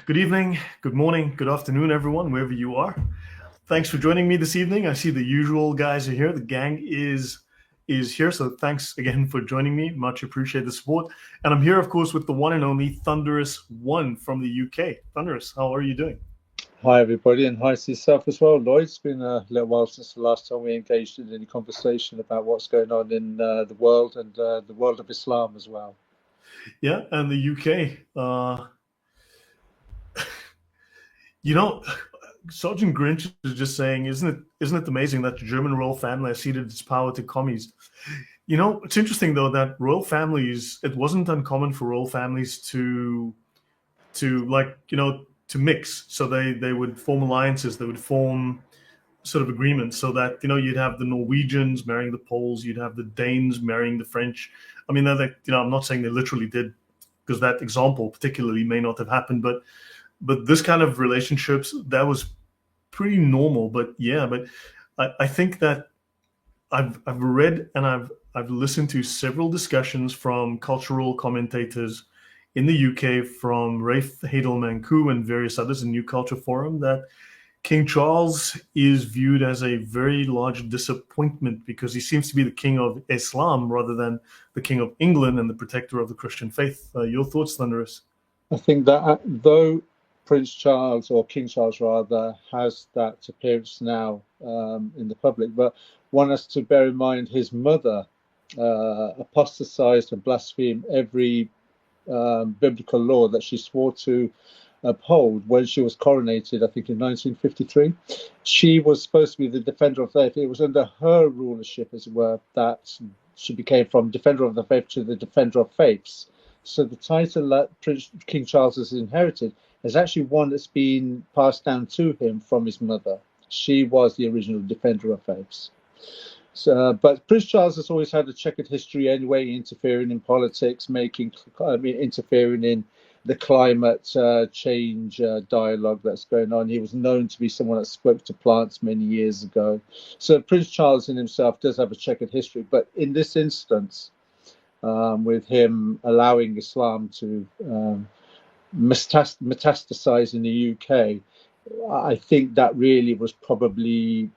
Good evening, good morning, good afternoon, everyone, wherever you are. Thanks for joining me this evening. I see the usual guys are here. The gang is here, so thanks again for joining me. Much appreciate the support. And I'm here, of course, with the one and only Thunderous One from the UK. Thunderous, how are you doing? Hi, everybody, and hi to yourself as well, Lloyd. It's been a little while since the last time we engaged in any conversation about what's going on in the world and the world of Islam as well. Yeah, and the UK. You know, Sergeant Grinch is just saying, isn't it amazing that the German royal family has ceded its power to commies? You know, it's interesting though that royal families. It wasn't uncommon for royal families to like to mix. So they would form alliances. They would form sort of agreements so that you'd have the Norwegians marrying the Poles, you'd have the Danes marrying the French. I mean, I'm not saying they literally did, because that example particularly may not have happened, but this kind of relationships, that was pretty normal. But yeah, but I think that I've read and I've listened to several discussions from cultural commentators in the UK, from Rafe Hadel-Manku and various others in New Culture Forum, that King Charles is viewed as a very large disappointment because he seems to be the king of Islam rather than the king of England and the protector of the Christian faith. Your thoughts, Thunderous? I think that though Prince Charles, or King Charles rather, has that appearance now in the public, but one has to bear in mind his mother apostatized and blasphemed every biblical law that she swore to uphold when she was coronated, I think in 1953. She was supposed to be the defender of faith. It was under her rulership, as it were, that she became from defender of the faith to the defender of faiths. So the title that King Charles has inherited is actually one that's been passed down to him from his mother. She was the original defender of faiths. So, but Prince Charles has always had a checkered history anyway, interfering in politics, interfering in the climate change dialogue that's going on. He was known to be someone that spoke to plants many years ago. So Prince Charles in himself does have a checkered history. But in this instance, with him allowing Islam to metastasize in the UK, I think that really was probably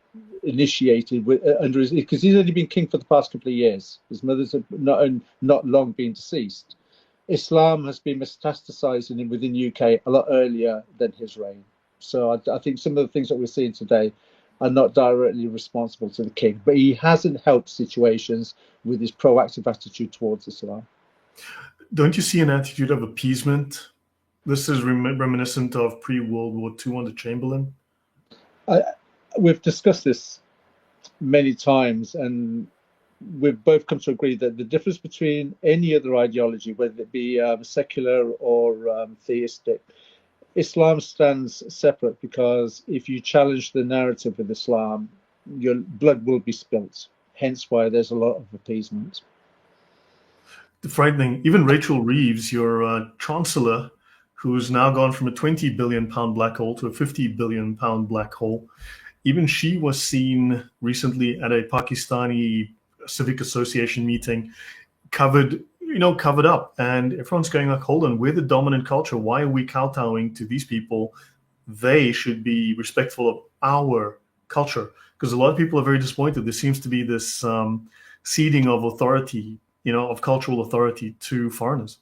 initiated under his, because he's only been king for the past couple of years. His mother's not long been deceased. Islam has been metastasizing within the UK a lot earlier than his reign. So I think some of the things that we're seeing today are not directly responsible to the king, but he hasn't helped situations with his proactive attitude towards Islam. Don't you see an attitude of appeasement? This is reminiscent of pre-World War II under Chamberlain. We've discussed this many times, and we've both come to agree that the difference between any other ideology, whether it be secular or theistic, Islam stands separate, because if you challenge the narrative of Islam, your blood will be spilt. Hence why there's a lot of appeasement. Frightening. Even Rachel Reeves, your chancellor, who's now gone from a 20 billion pound black hole to a 50 billion pound black hole, even she was seen recently at a Pakistani civic association meeting, covered up, and everyone's going like, hold on, we're the dominant culture. Why are we kowtowing to these people? They should be respectful of our culture. Because a lot of people are very disappointed. There seems to be this ceding of authority, of cultural authority to foreigners.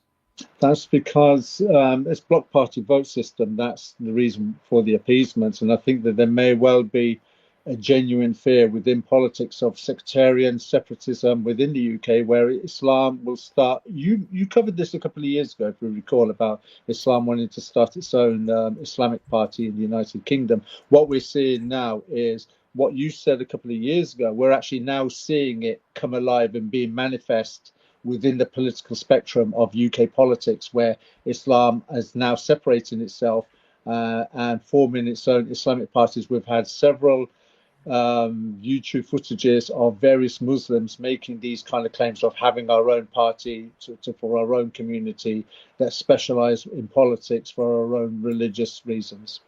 That's because it's block party vote system. That's the reason for the appeasement. And I think that there may well be a genuine fear within politics of sectarian separatism within the UK, where Islam will start. You covered this a couple of years ago, if you recall, about Islam wanting to start its own Islamic party in the United Kingdom. What we're seeing now is what you said a couple of years ago. We're actually now seeing it come alive and being manifest within the political spectrum of UK politics, where Islam is now separating itself and forming its own Islamic parties. We've had several YouTube footages of various Muslims making these kind of claims of having our own party for our own community that specialize in politics for our own religious reasons.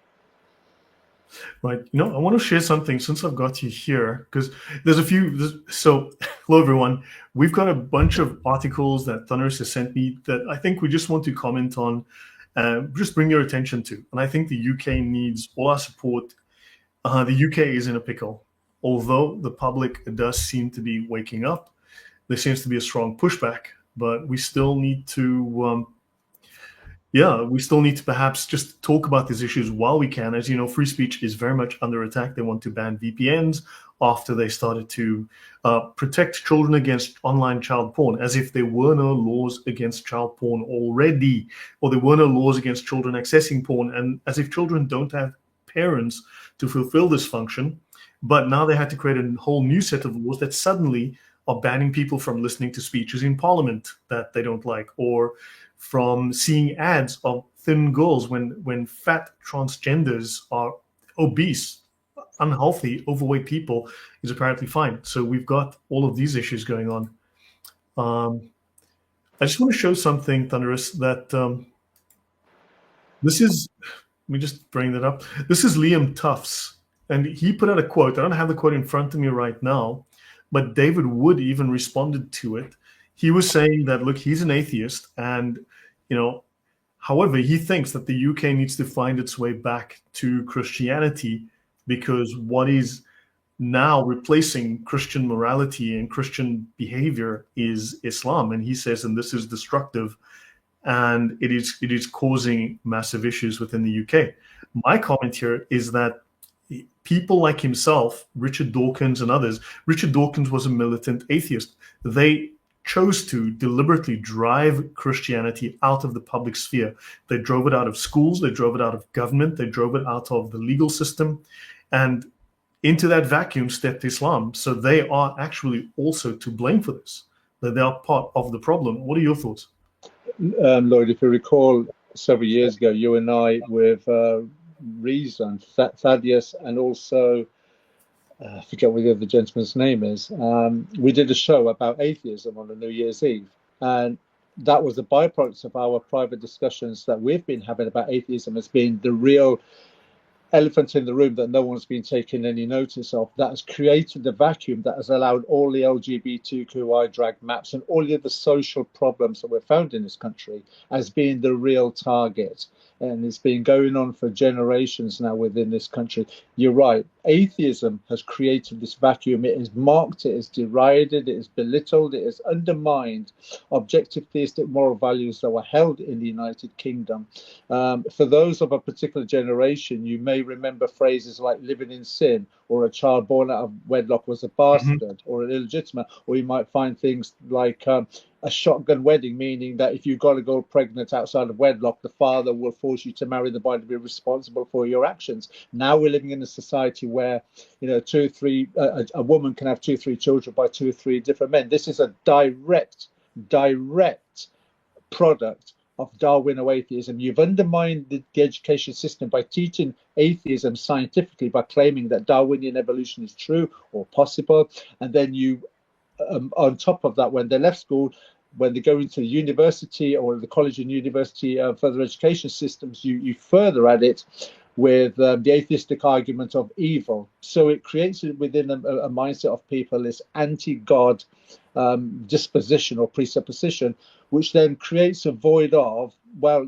Right. I want to share something since I've got you here, because there's a few. So, hello, everyone. We've got a bunch of articles that Thunderous has sent me that I think we just want to comment on just bring your attention to. And I think the UK needs all our support. The UK is in a pickle. Although the public does seem to be waking up, there seems to be a strong pushback, but we still need to we still need to perhaps just talk about these issues while we can. As you know, free speech is very much under attack. They want to ban VPNs after they started to protect children against online child porn, as if there were no laws against child porn already, or there were no laws against children accessing porn, and as if children don't have parents to fulfill this function. But now they had to create a whole new set of laws that suddenly are banning people from listening to speeches in parliament that they don't like, or from seeing ads of thin girls when fat transgenders are obese, unhealthy, overweight people is apparently fine. So we've got all of these issues going on. I just want to show something, Thunderous, that this is, let me just bring that up. This is Liam Tufts, and he put out a quote. I don't have the quote in front of me right now, but David Wood even responded to it. He was saying that, look, he's an atheist, and, however, he thinks that the UK needs to find its way back to Christianity, because what is now replacing Christian morality and Christian behavior is Islam. And he says, and this is destructive, and it is causing massive issues within the UK. My comment here is that people like himself, Richard Dawkins and others, Richard Dawkins was a militant atheist. They chose to deliberately drive Christianity out of the public sphere. They drove it out of schools, they drove it out of government, they drove it out of the legal system, and into that vacuum stepped Islam. So they are actually also to blame for this, that they are part of the problem. What are your thoughts? Lloyd, if you recall, several years ago, you and I, with Reason, Thaddeus, and also I forget what the other gentleman's name is. We did a show about atheism on a New Year's Eve, and that was the byproduct of our private discussions that we've been having about atheism as being the real elephant in the room that no one's been taking any notice of, that has created the vacuum that has allowed all the LGBTQI drag maps and all the other social problems that we're found in this country as being the real target. And it's been going on for generations now within this country. You're right. Atheism has created this vacuum. It has marked, it has derided, it has belittled, it has undermined objective theistic moral values that were held in the United Kingdom. For those of a particular generation, you may remember phrases like living in sin, or a child born out of wedlock was a bastard, or an illegitimate, or you might find things like a shotgun wedding, meaning that if you've got a girl pregnant outside of wedlock, the father will force you to marry the boy to be responsible for your actions. Now we're living in a society where, a woman can have 2-3 children by 2-3 different men. This is a direct product of Darwin atheism. You've undermined the education system by teaching atheism scientifically, by claiming that Darwinian evolution is true or possible, and then you, on top of that, when they left school, when they go into the university or the college and university further education systems, you further at it with the atheistic argument of evil. So it creates within a mindset of people this anti-God disposition or presupposition, which then creates a void of, well,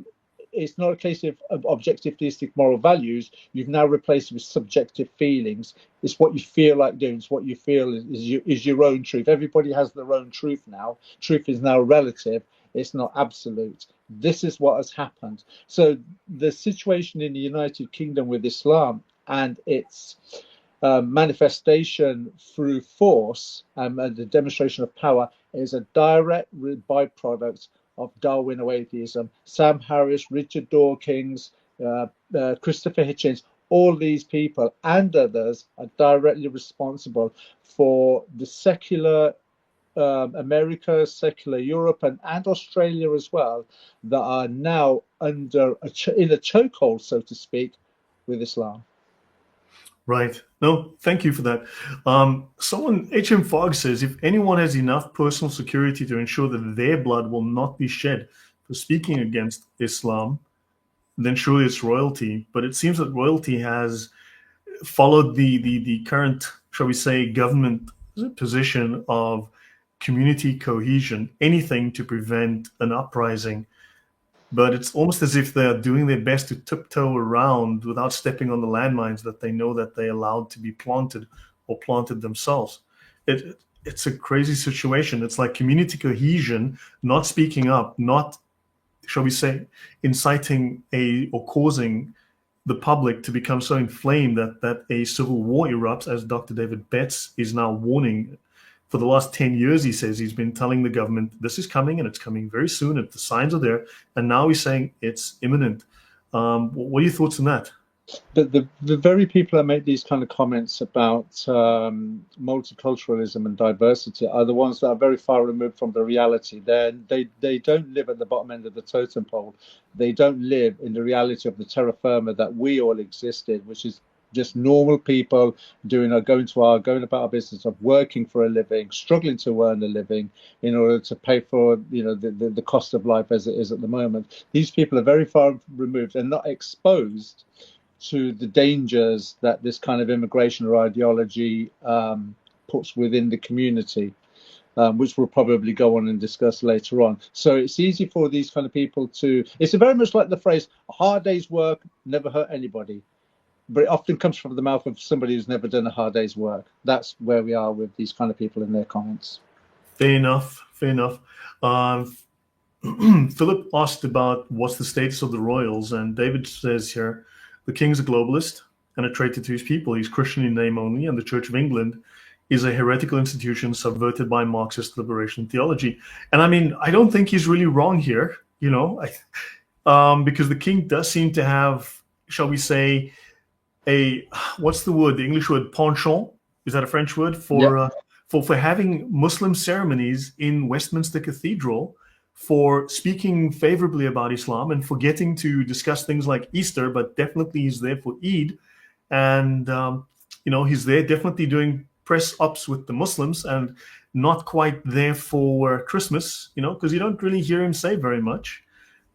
it's not a case of objective theistic moral values. You've now replaced it with subjective feelings. It's what you feel like doing. It's what you feel is your own truth. Everybody has their own truth now. Truth is now relative. It's not absolute. This is what has happened. So the situation in the United Kingdom with Islam and its manifestation through force and the demonstration of power is a direct byproduct of Darwin atheism. Sam Harris, Richard Dawkins, Christopher Hitchens, all these people and others are directly responsible for the secular America, secular Europe, and Australia as well, that are now under in a chokehold, so to speak, with Islam. Right. No, thank you for that. Someone, HM Fogg says, if anyone has enough personal security to ensure that their blood will not be shed for speaking against Islam, then surely it's royalty. But it seems that royalty has followed the current, shall we say, government position of community cohesion, anything to prevent an uprising. but it's almost as if they're doing their best to tiptoe around without stepping on the landmines that they know that they allowed to be planted or planted themselves. It's a crazy situation. It's like community cohesion, not speaking up, not, shall we say, inciting a or causing the public to become so inflamed that a civil war erupts, as Dr. David Betts is now warning. For the last 10 years, he says he's been telling the government this is coming and it's coming very soon. And the signs are there. And now he's saying it's imminent. What are your thoughts on that? The very people that make these kind of comments about multiculturalism and diversity are the ones that are very far removed from the reality. They don't live at the bottom end of the totem pole. They don't live in the reality of the terra firma that we all existed, which is just normal people going about our business of working for a living, struggling to earn a living in order to pay for the cost of life as it is at the moment. These people are very far removed and not exposed to the dangers that this kind of immigration or ideology puts within the community, which we'll probably go on and discuss later on. So it's easy for these kind of people to, it's very much like the phrase, a hard day's work never hurt anybody. But it often comes from the mouth of somebody who's never done a hard day's work. That's where we are with these kind of people in their comments. Fair enough. Fair enough. Philip asked about what's the status of the royals, and David says here, the king's a globalist and a traitor to his people. He's Christian in name only, and the Church of England is a heretical institution subverted by Marxist liberation theology. And I mean, I don't think he's really wrong here, because the king does seem to have, shall we say, what's the word? The English word penchant. Is that a French word for having Muslim ceremonies in Westminster Cathedral, for speaking favorably about Islam and forgetting to discuss things like Easter, but definitely he's there for Eid, and he's there definitely doing press ups with the Muslims and not quite there for Christmas, because you don't really hear him say very much.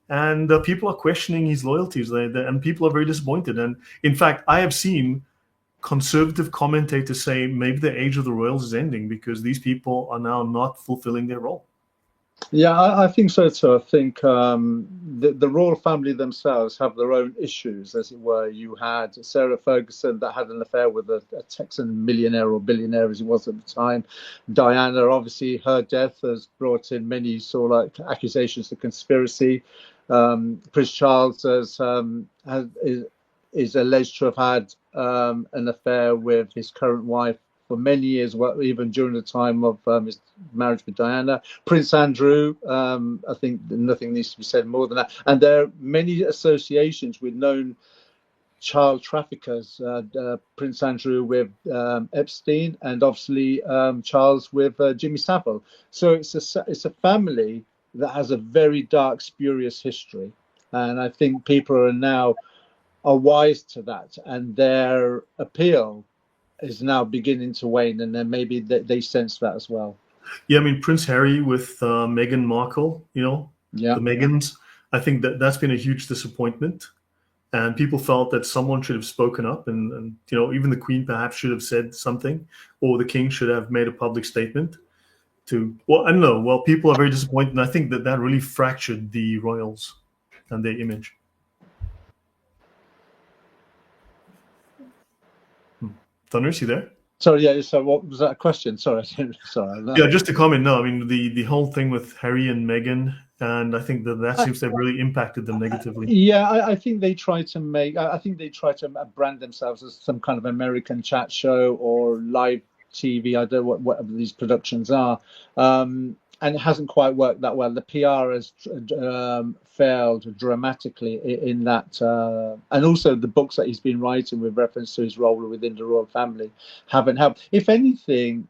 And people are questioning his loyalties, and people are very disappointed. And in fact, I have seen conservative commentators say maybe the age of the royals is ending because these people are now not fulfilling their role. Yeah, I think so too. I think the royal family themselves have their own issues, as it were. You had Sarah Ferguson that had an affair with a Texan millionaire or billionaire, as he was at the time. Diana, obviously, her death has brought in many sort of like accusations of conspiracy. Prince Charles is alleged to have had an affair with his current wife for many years, even during the time of his marriage with Diana. Prince Andrew, I think nothing needs to be said more than that. And there are many associations with known child traffickers, Prince Andrew with Epstein, and obviously Charles with Jimmy Savile. So it's a family that has a very dark, spurious history. And I think people are wise to that, and their appeal is now beginning to wane, and then maybe they sense that as well. Yeah, I mean, Prince Harry with Meghan Markle, the Megans, I think that's been a huge disappointment. And people felt that someone should have spoken up, and even the Queen perhaps should have said something, or the King should have made a public statement I don't know. Well, people are very disappointed, and I think that really fractured the royals and their image. Thunderous, you there? Sorry, yeah. So, what was that a question? Sorry. Yeah, just a comment. No, I mean the whole thing with Harry and Meghan, and I think that seems to have really impacted them negatively. Yeah, I think they try to brand themselves as some kind of American chat show or live TV. I don't know whatever these productions are. And it hasn't quite worked that well. The PR has failed dramatically in that, and also the books that he's been writing with reference to his role within the royal family haven't helped. If anything,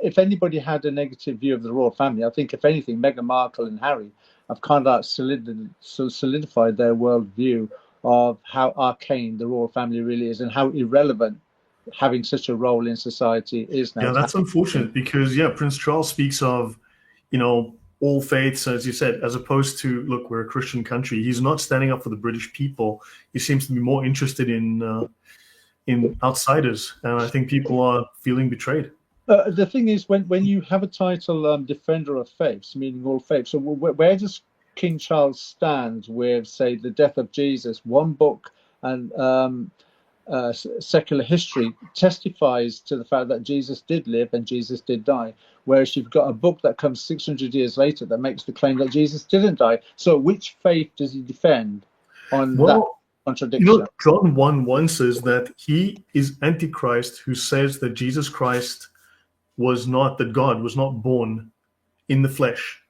if anybody had a negative view of the royal family, I think if anything, Meghan Markle and Harry have kind of solidified their worldview of how arcane the royal family really is and how irrelevant having such a role in society is now. Yeah, that's unfortunate because Prince Charles speaks of, all faiths, as you said, as opposed to, look, we're a Christian country. He's not standing up for the British people. He seems to be more interested in outsiders, and I think people are feeling betrayed. The thing is, when you have a title, Defender of Faiths, meaning all faiths, so where does King Charles stands with, say, the death of Jesus, one book and secular history testifies to the fact that Jesus did live and Jesus did die. Whereas you've got a book that comes 600 years later that makes the claim that Jesus didn't die. So which faith does he defend on that contradiction? John 1:1 says that he is Antichrist who says that Jesus Christ that God was not born in the flesh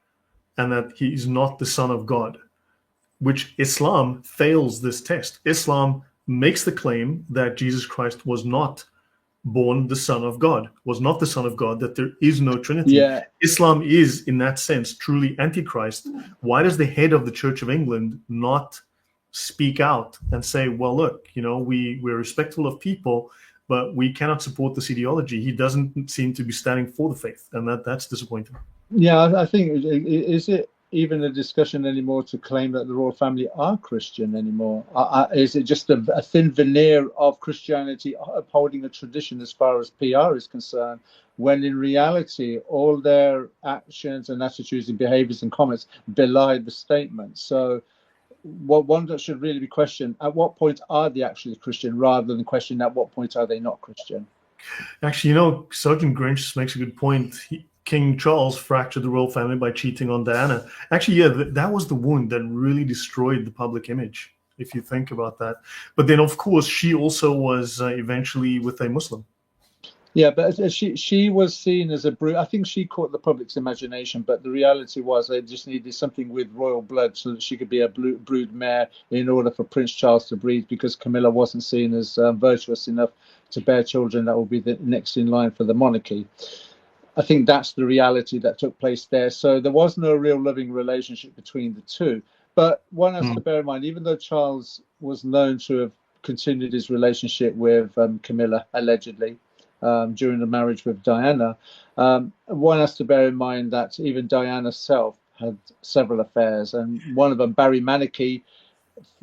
and that he is not the Son of God, which Islam fails this test. Islam makes the claim that Jesus Christ was not born the Son of God, that there is no Trinity. Yeah. Islam is, in that sense, truly Antichrist. Why does the head of the Church of England not speak out and say, well, look, we're respectful of people, but we cannot support this ideology? He doesn't seem to be standing for the faith, and that's disappointing. Yeah, I think, is it even a discussion anymore to claim that the royal family are Christian anymore? Is it just a thin veneer of Christianity upholding a tradition as far as PR is concerned, when in reality all their actions and attitudes and behaviors and comments belie the statement? So what one that should really be questioned, at what point are they actually Christian, rather than question at what point are they not Christian? Actually, Sergeant Grinch makes a good point. King Charles fractured the royal family by cheating on Diana. Actually, yeah, that was the wound that really destroyed the public image, if you think about that. But then, of course, she also was eventually with a Muslim. Yeah, but she was seen as a brood. I think she caught the public's imagination, but the reality was they just needed something with royal blood so that she could be a brood mare in order for Prince Charles to breed, because Camilla wasn't seen as virtuous enough to bear children that will be the next in line for the monarchy. I think that's the reality that took place there. So there was no real loving relationship between the two. But one has to bear in mind, even though Charles was known to have continued his relationship with Camilla, allegedly, during the marriage with Diana, one has to bear in mind that even Diana herself had several affairs, and one of them, Barry Manicky,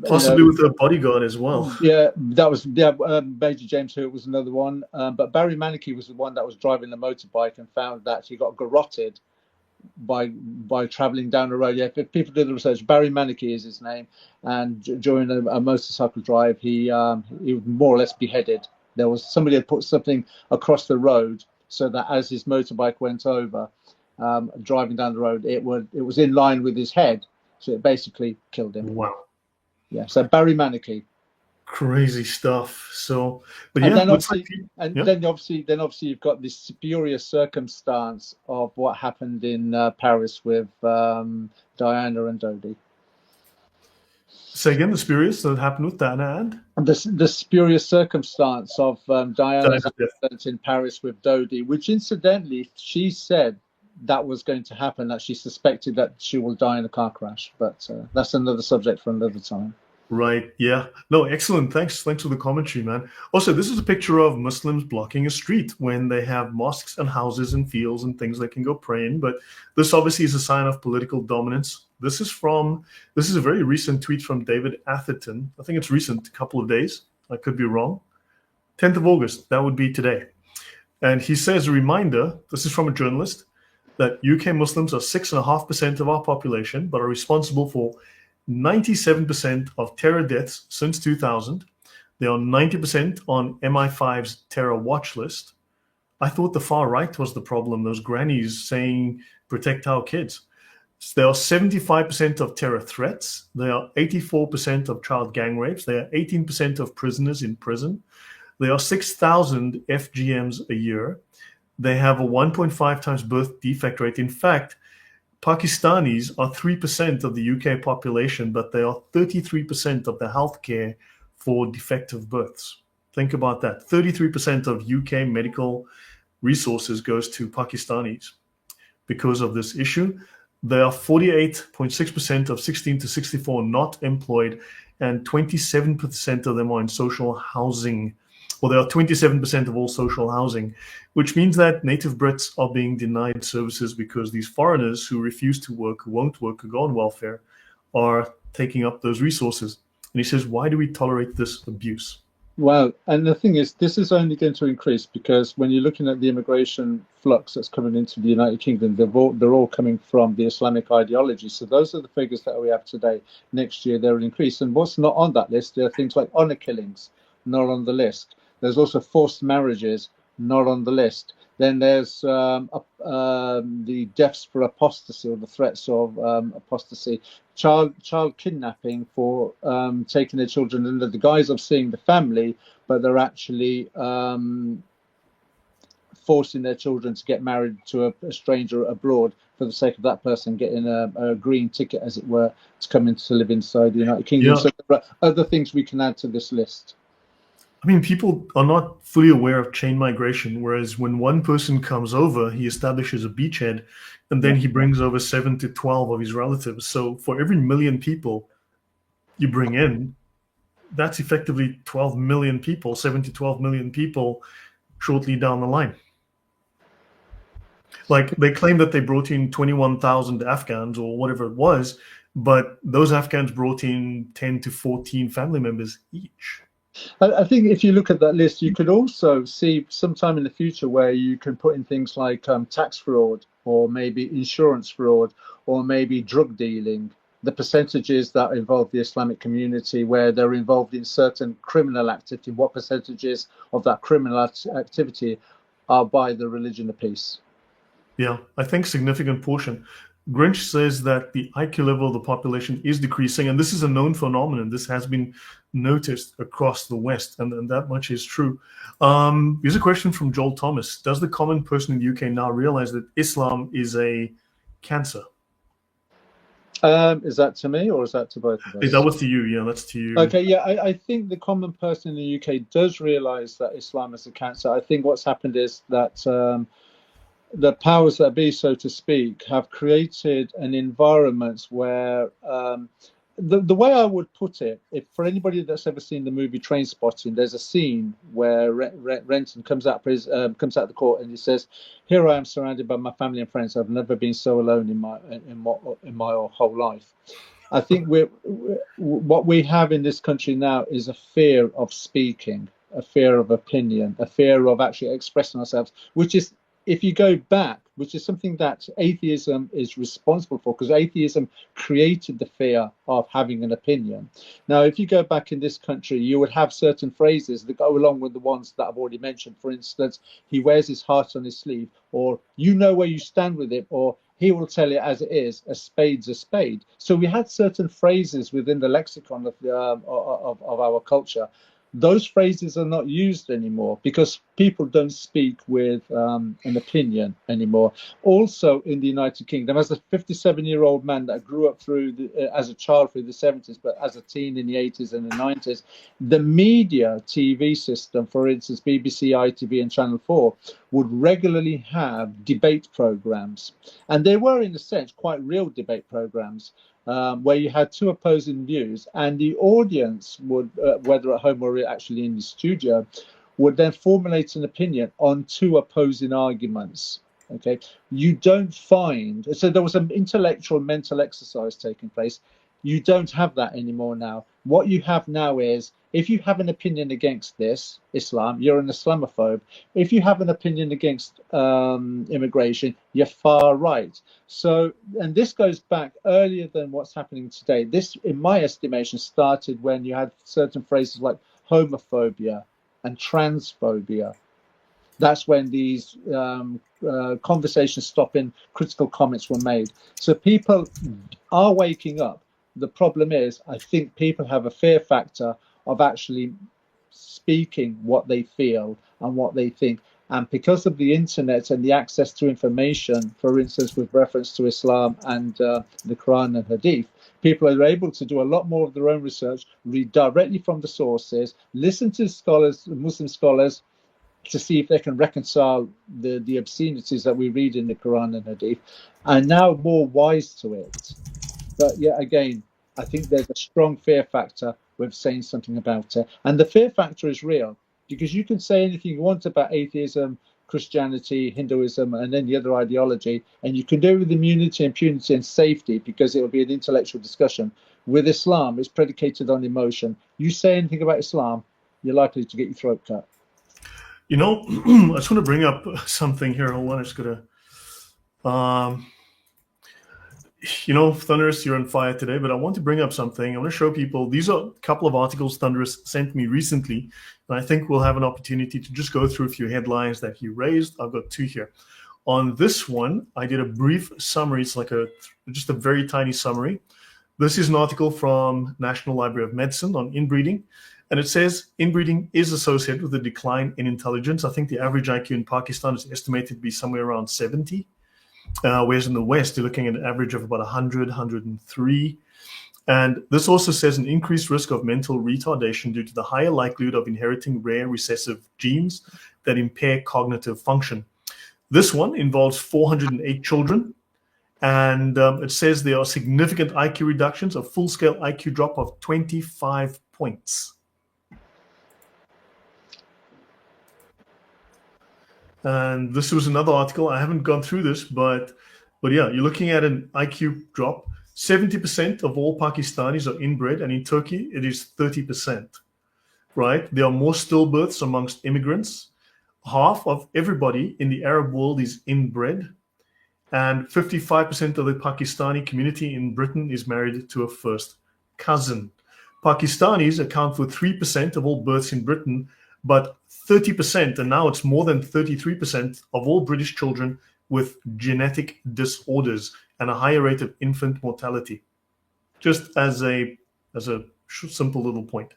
possibly with her bodyguard as well. Yeah, that was Major James Hewitt was another one, but Barry Manicky was the one that was driving the motorbike and found that he got garroted by traveling down the road. Yeah, if people do the research, Barry Manicky is his name, and during a motorcycle drive, he was more or less beheaded. There was somebody had put something across the road so that as his motorbike went over, driving down the road, it was in line with his head, so it basically killed him. Wow. Yeah, so Barry Manicky. Crazy stuff. So, but and yeah, then obviously you've got this spurious circumstance of what happened in Paris with Diana and Dodi. Say again, the spurious that happened with Diana and the spurious circumstance of Diana's accident in Paris with Dodi, which incidentally she said that was going to happen, that she suspected that she will die in a car crash, but that's another subject for another time. Right. Yeah. No, excellent. Thanks for the commentary, man. Also, this is a picture of Muslims blocking a street when they have mosques and houses and fields and things they can go pray in. But this obviously is a sign of political dominance. This is a very recent tweet from David Atherton. I think it's recent, a couple of days. I could be wrong. 10th of August, that would be today. And he says, a reminder, this is from a journalist, that UK Muslims are 6.5% of our population, but are responsible for 97% of terror deaths since 2000. They are 90% on MI5's terror watch list. I thought the far right was the problem, those grannies saying, protect our kids. So there are 75% of terror threats. There are 84% of child gang rapes. There are 18% of prisoners in prison. There are 6,000 FGMs a year. They have a 1.5 times birth defect rate. In fact, Pakistanis are 3% of the UK population, but they are 33% of the healthcare for defective births. Think about that. 33% of UK medical resources goes to Pakistanis because of this issue. There are 48.6% of 16 to 64 not employed, and 27% of them are in social housing. Well, there are 27% of all social housing, which means that native Brits are being denied services because these foreigners who refuse to work, who won't work, who go on welfare, are taking up those resources. And he says, why do we tolerate this abuse? Well, and the thing is, this is only going to increase because when you're looking at the immigration flux that's coming into the United Kingdom, they're all coming from the Islamic ideology. So those are the figures that we have today. Next year, they'll increase. And what's not on that list, there are things like honor killings, not on the list. There's also forced marriages, not on the list. Then there's the deaths for apostasy or the threats of apostasy, child kidnapping for taking their children under the guise of seeing the family, but they're actually forcing their children to get married to a stranger abroad for the sake of that person getting a green ticket, as it were, to come in to live inside the United Kingdom. Yeah. So there are other things we can add to this list. I mean, people are not fully aware of chain migration, whereas when one person comes over, he establishes a beachhead and then Yeah. he brings over 7 to 12 of his relatives. So for every million people you bring in, that's effectively 12 million people, 7 to 12 million people shortly down the line. Like they claim that they brought in 21,000 Afghans or whatever it was, but those Afghans brought in 10 to 14 family members each. I think if you look at that list, you could also see sometime in the future where you can put in things like tax fraud or maybe insurance fraud or maybe drug dealing, the percentages that involve the Islamic community where they're involved in certain criminal activity, what percentages of that criminal activity are by the religion of peace. Yeah, I think significant portion. Grinch says that the IQ level of the population is decreasing, and this is a known phenomenon. This has been noticed across the West, and that much is true. Here's a question from Joel Thomas. Does the common person in the UK now realize that Islam is a cancer? Is that to me or is that to both of Hey, that us? was to you. Yeah, that's to you. Okay, yeah, I think the common person in the UK does realise that Islam is a cancer. I think what's happened is that the powers that be, so to speak, have created an environment where the way I would put it, if for anybody that's ever seen the movie Trainspotting, there's a scene where Renton comes out comes out of the court and he says, "Here I am surrounded by my family and friends. I've never been so alone in my whole life." I think what we have in this country now is a fear of speaking, a fear of opinion, a fear of actually expressing ourselves, which is, if you go back, which is something that atheism is responsible for, because atheism created the fear of having an opinion. Now, if you go back in this country, you would have certain phrases that go along with the ones that I've already mentioned. For instance, he wears his heart on his sleeve, or you know where you stand with it, or he will tell you as it is, a spade's a spade. So we had certain phrases within the lexicon of our culture. Those phrases are not used anymore because people don't speak with an opinion anymore. Also, in the United Kingdom, as a 57-year-old man that grew up as a child through the 70s, but as a teen in the 80s and the 90s, the media TV system, for instance, BBC, ITV, and Channel 4, would regularly have debate programs. And they were, in a sense, quite real debate programs. Where you had two opposing views, and the audience would, whether at home or actually in the studio, would then formulate an opinion on two opposing arguments. Okay, you don't find, so there was an intellectual mental exercise taking place. You don't have that anymore now. What you have now is, if you have an opinion against this Islam, you're an Islamophobe. If you have an opinion against immigration, you're far right. So, and this goes back earlier than what's happening today. This, in my estimation, started when you had certain phrases like homophobia and transphobia. That's when these conversations stopping, critical comments were made. So people are waking up. The problem is, I think people have a fear factor of actually speaking what they feel and what they think. And because of the internet and the access to information, for instance, with reference to Islam and the Quran and Hadith, people are able to do a lot more of their own research, read directly from the sources, listen to scholars, Muslim scholars, to see if they can reconcile the obscenities that we read in the Quran and Hadith, and now more wise to it. But yet again, I think there's a strong fear factor with saying something about it. And the fear factor is real, because you can say anything you want about atheism, Christianity, Hinduism, and any other ideology, and you can do it with immunity, impunity, and safety, because it will be an intellectual discussion. With Islam, it's predicated on emotion. You say anything about Islam, you're likely to get your throat cut. You know, I just want to bring up something here. Hold on, I just gotta. You know, Thunderous, you're on fire today, but I want to bring up something. I want to show people. These are a couple of articles Thunderous sent me recently, and I think we'll have an opportunity to just go through a few headlines that he raised. I've got two here. On this one, I did a brief summary. It's like just a very tiny summary. This is an article from National Library of Medicine on inbreeding, and it says inbreeding is associated with a decline in intelligence. I think the average IQ in Pakistan is estimated to be somewhere around 70. Whereas in the West, you're looking at an average of about 100, 103. And this also says an increased risk of mental retardation due to the higher likelihood of inheriting rare recessive genes that impair cognitive function. This one involves 408 children. And it says there are significant IQ reductions, a full-scale IQ drop of 25 points. And this was another article. I haven't gone through this, but yeah, you're looking at an IQ drop. 70% of all Pakistanis are inbred, and in Turkey, it is 30%, right? There are more stillbirths amongst immigrants. Half of everybody in the Arab world is inbred, and 55% of the Pakistani community in Britain is married to a first cousin. Pakistanis account for 3% of all births in Britain, but 30%, and now it's more than 33% of all British children with genetic disorders and a higher rate of infant mortality. Just as a simple little point.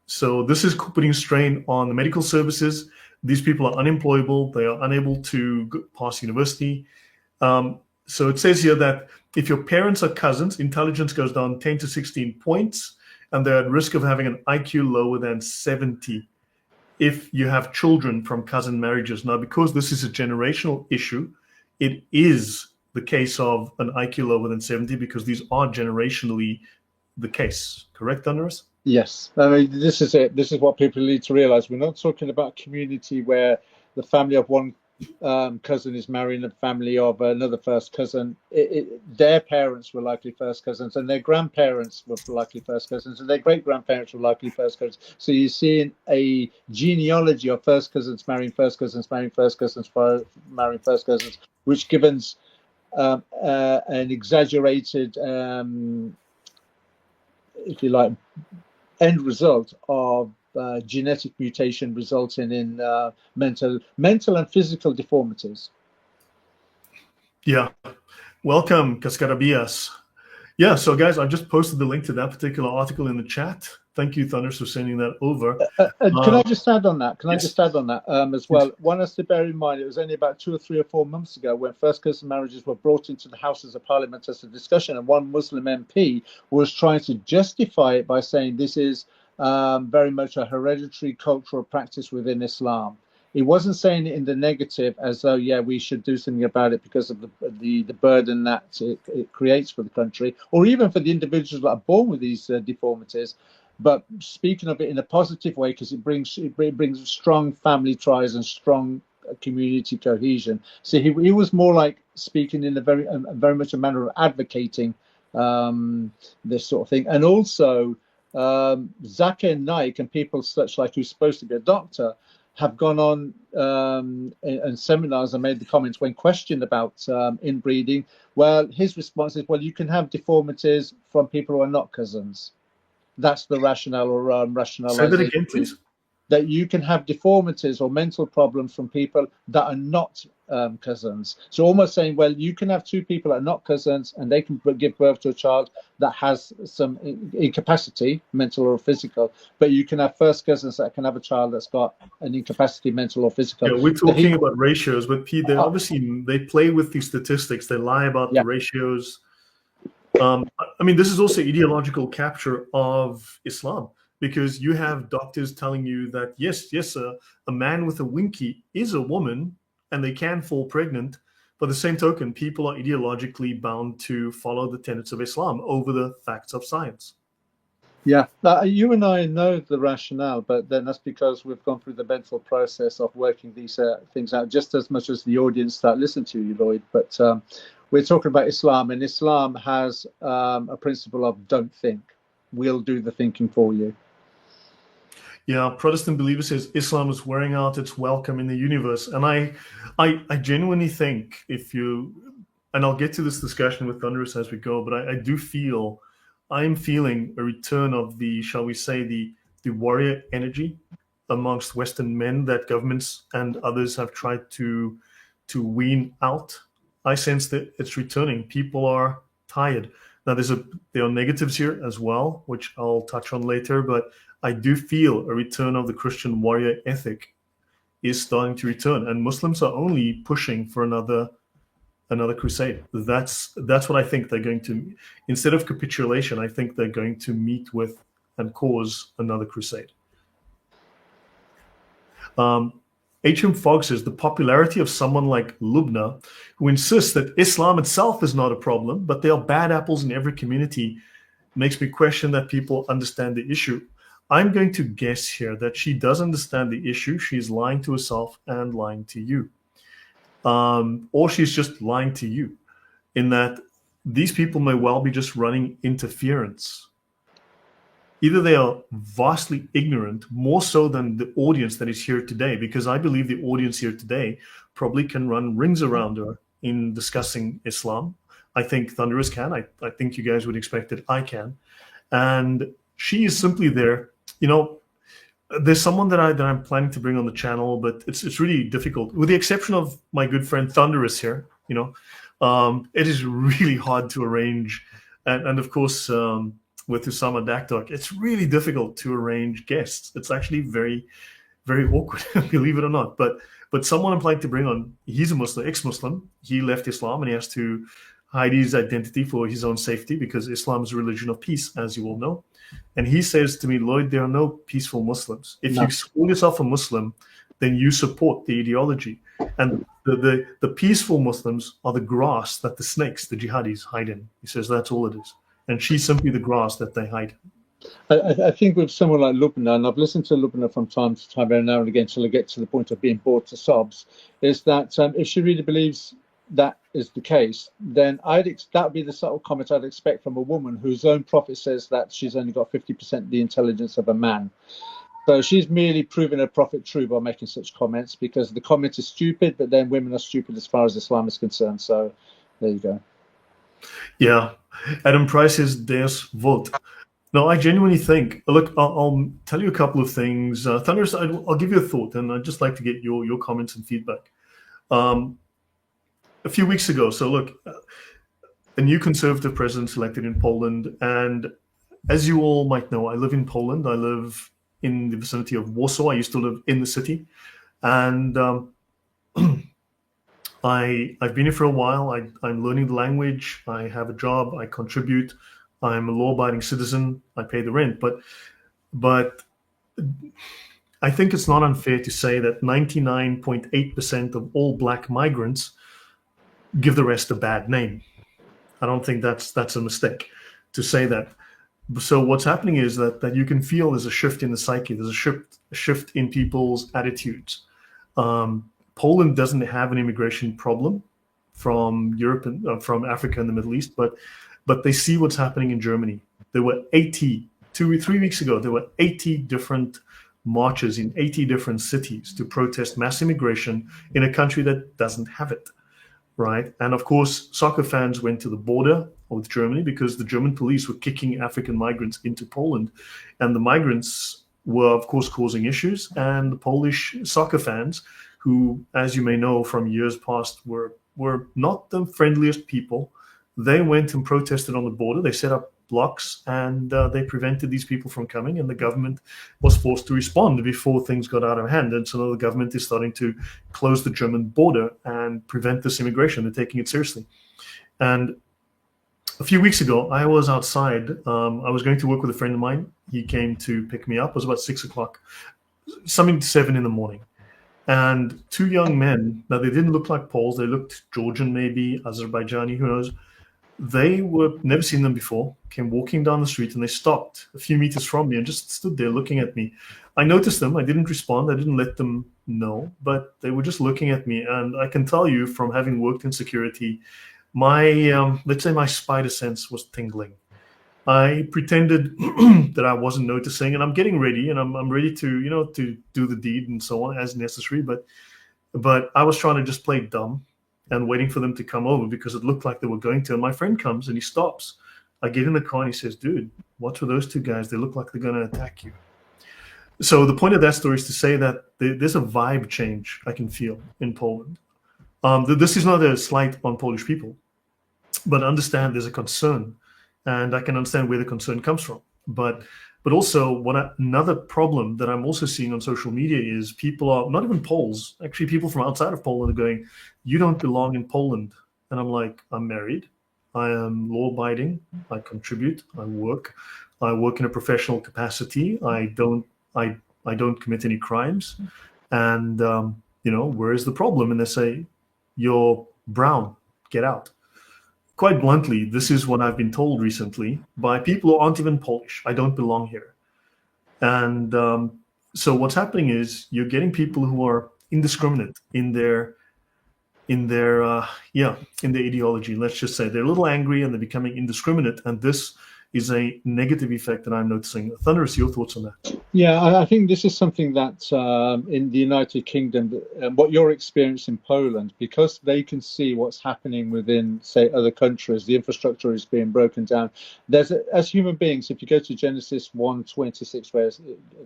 So this is putting strain on the medical services. These people are unemployable. They are unable to pass university. So it says here that if your parents are cousins, intelligence goes down 10 to 16 points, and they're at risk of having an IQ lower than 70 if you have children from cousin marriages. Now, because this is a generational issue, it is the case of an IQ lower than 70 because these are generationally the case. Correct, Thunderous? Yes. I mean, this is it. This is what people need to realize. We're not talking about a community where the family of one cousin is marrying a family of another first cousin. Their parents were likely first cousins, and their grandparents were likely first cousins, and their great-grandparents were likely first cousins. So you're seeing a genealogy of first cousins marrying first cousins, marrying first cousins, marrying first cousins, which gives an exaggerated, if you like, end result of genetic mutation resulting in mental and physical deformities. Yeah. Welcome, Cascarabias. Yeah, so guys, I've just posted the link to that particular article in the chat. Thank you, Thunders, for sending that over. Can I just add on that? Yes. As well? One has to bear in mind, it was only about 2 or 3 or 4 months ago when first cousin marriages were brought into the Houses of Parliament as a discussion, and one Muslim MP was trying to justify it by saying this is very much a hereditary cultural practice within Islam. He wasn't saying it in the negative as though, yeah, we should do something about it because of the burden that it creates for the country, or even for the individuals that are born with these deformities. But speaking of it in a positive way, because it brings strong family ties and strong community cohesion. So he was more like speaking in a very much a manner of advocating this sort of thing. And also Zakir Naik and people such like who's supposed to be a doctor have gone on in seminars and made the comments when questioned about inbreeding. Well, his response is, well, you can have deformities from people who are not cousins. That's the rationale or rationalization. Say that again, please. That you can have deformities or mental problems from people that are not cousins. So almost saying, well, you can have 2 people that are not cousins and they can give birth to a child that has some incapacity, mental or physical, but you can have first cousins that can have a child that's got an incapacity, mental or physical. Yeah, we're talking about ratios, but Pete, they obviously they play with these statistics. They lie about the ratios. I mean, this is also ideological capture of Islam, because you have doctors telling you that, yes, a man with a winky is a woman and they can fall pregnant. By the same token, people are ideologically bound to follow the tenets of Islam over the facts of science. Yeah, you and I know the rationale, but then that's because we've gone through the mental process of working these things out just as much as the audience that listen to you, Lloyd. But we're talking about Islam, and Islam has a principle of don't think. We'll do the thinking for you. Yeah, Protestant believer says Islam is wearing out its welcome in the universe, and I genuinely think if you, and I'll get to this discussion with Thunderous as we go, but I do feel, I'm feeling a return of the, shall we say, the warrior energy amongst Western men that governments and others have tried to wean out. I sense that it's returning. People are tired. Now, there are negatives here as well, which I'll touch on later, but I do feel a return of the Christian warrior ethic is starting to return, and Muslims are only pushing for another crusade. That's what I think they're going to. Instead of capitulation, I think they're going to meet with and cause another crusade. H.M. Fogg says the popularity of someone like Lubna, who insists that Islam itself is not a problem, but there are bad apples in every community, makes me question that people understand the issue. I'm going to guess here that she does understand the issue. She's lying to herself and lying to you. Or she's just lying to you in that these people may well be just running interference. Either they are vastly ignorant, more so than the audience that is here today, because I believe the audience here today probably can run rings around her in discussing Islam. I think Thunderous can. I think you guys would expect that I can. And she is simply there. You know, there's someone that I'm planning to bring on the channel, but it's really difficult, with the exception of my good friend Thunderous here. You know, it is really hard to arrange, and of course with Usama Dakdok, it's really difficult to arrange guests. It's actually very, very awkward, believe it or not. But someone I'm planning to bring on, he's a Muslim, ex-Muslim. He left Islam and he has to hide his identity for his own safety because Islam is a religion of peace, as you all know. And he says to me, Lloyd, there are no peaceful Muslims. If you call yourself a Muslim, then you support the ideology. And the peaceful Muslims are the grass that the snakes, the jihadis, hide in. He says that's all it is. And she's simply the grass that they hide. I think with someone like Lubna, and I've listened to Lubna from time to time, every now and again, until I get to the point of being bored to sobs, is that if she really believes that is the case, then that would be the subtle comment I'd expect from a woman whose own prophet says that she's only got 50% the intelligence of a man. So she's merely proving her prophet true by making such comments, because the comment is stupid, but then women are stupid as far as Islam is concerned. So there you go. Yeah. Adam Price says, Deus vult. No, I genuinely think, look, I'll tell you a couple of things. Thunderous, I'll give you a thought, and I'd just like to get your comments and feedback. A few weeks ago, so look, a new conservative president selected in Poland, and as you all might know, I live in Poland. I live in the vicinity of Warsaw. I used to live in the city, and I've been here for a while. I'm learning the language. I have a job. I contribute. I'm a law-abiding citizen. I pay the rent. But I think it's not unfair to say that 99.8% of all Black migrants give the rest a bad name. I don't think that's a mistake to say that. So what's happening is that you can feel there's a shift in the psyche. There's a shift in people's attitudes. Poland doesn't have an immigration problem from Europe and from Africa and the Middle East, but they see what's happening in Germany. There were 3 weeks ago, there were 80 different marches in 80 different cities to protest mass immigration in a country that doesn't have it, right? And of course, soccer fans went to the border with Germany because the German police were kicking African migrants into Poland, and the migrants were, of course, causing issues. And the Polish soccer fans, who, as you may know from years past, were not the friendliest people, they went and protested on the border. They set up blocks and they prevented these people from coming, and the government was forced to respond before things got out of hand. And so now the government is starting to close the German border and prevent this immigration. They're taking it seriously. And a few weeks ago, I was outside. I was going to work with a friend of mine. He came to pick me up. It was about 6 o'clock, something to 7 in the morning. And 2 young men, now they didn't look like Poles. They looked Georgian, maybe Azerbaijani, who knows. They were never seen them before, came walking down the street, and they stopped a few meters from me and just stood there looking at me. I noticed them. I didn't respond. I didn't let them know, but they were just looking at me. And I can tell you from having worked in security, my, let's say my spider sense was tingling. I pretended that I wasn't noticing, and I'm getting ready, and I'm ready to, to do the deed and so on as necessary. But I was trying to just play dumb and waiting for them to come over because it looked like they were going to. And my friend comes and he stops. I get in the car and he says, "Dude, what's with those two guys? They look like they're going to attack you." So the point of that story is to say that there's a vibe change I can feel in Poland. This is not a slight on Polish people, but understand there's a concern, and I can understand where the concern comes from. But also, another problem that I'm also seeing on social media is people are not even Poles, actually people from outside of Poland are going, "You don't belong in Poland," and I'm like, "I'm married, I am law-abiding, I contribute, I work in a professional capacity, I don't commit any crimes, and where is the problem?" And they say, "You're brown, get out." Quite bluntly, this is what I've been told recently by people who aren't even Polish. I don't belong here. And so what's happening is you're getting people who are indiscriminate in their ideology. Let's just say they're a little angry and they're becoming indiscriminate. And this is a negative effect that I'm noticing. Thunderous, your thoughts on that? Yeah, I think this is something that in the United Kingdom, what you're experiencing in Poland, because they can see what's happening within, say, other countries, the infrastructure is being broken down. As human beings, if you go to Genesis 1:26, where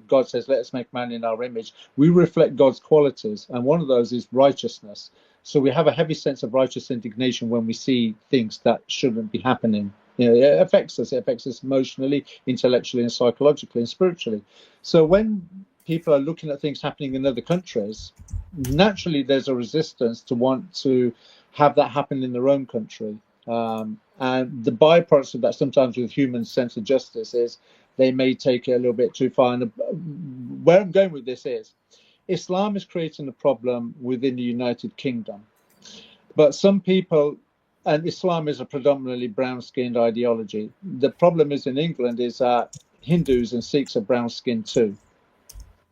God says, "Let us make man in our image," we reflect God's qualities, and one of those is righteousness. So we have a heavy sense of righteous indignation when we see things that shouldn't be happening. It affects us. It affects us emotionally, intellectually, and psychologically, and spiritually. So when people are looking at things happening in other countries, naturally there's a resistance to want to have that happen in their own country. And the byproducts of that, sometimes with human sense of justice, is they may take it a little bit too far. And where I'm going with this is, Islam is creating a problem within the United Kingdom. But some people, and Islam is a predominantly brown-skinned ideology. The problem is in England is that Hindus and Sikhs are brown-skinned too.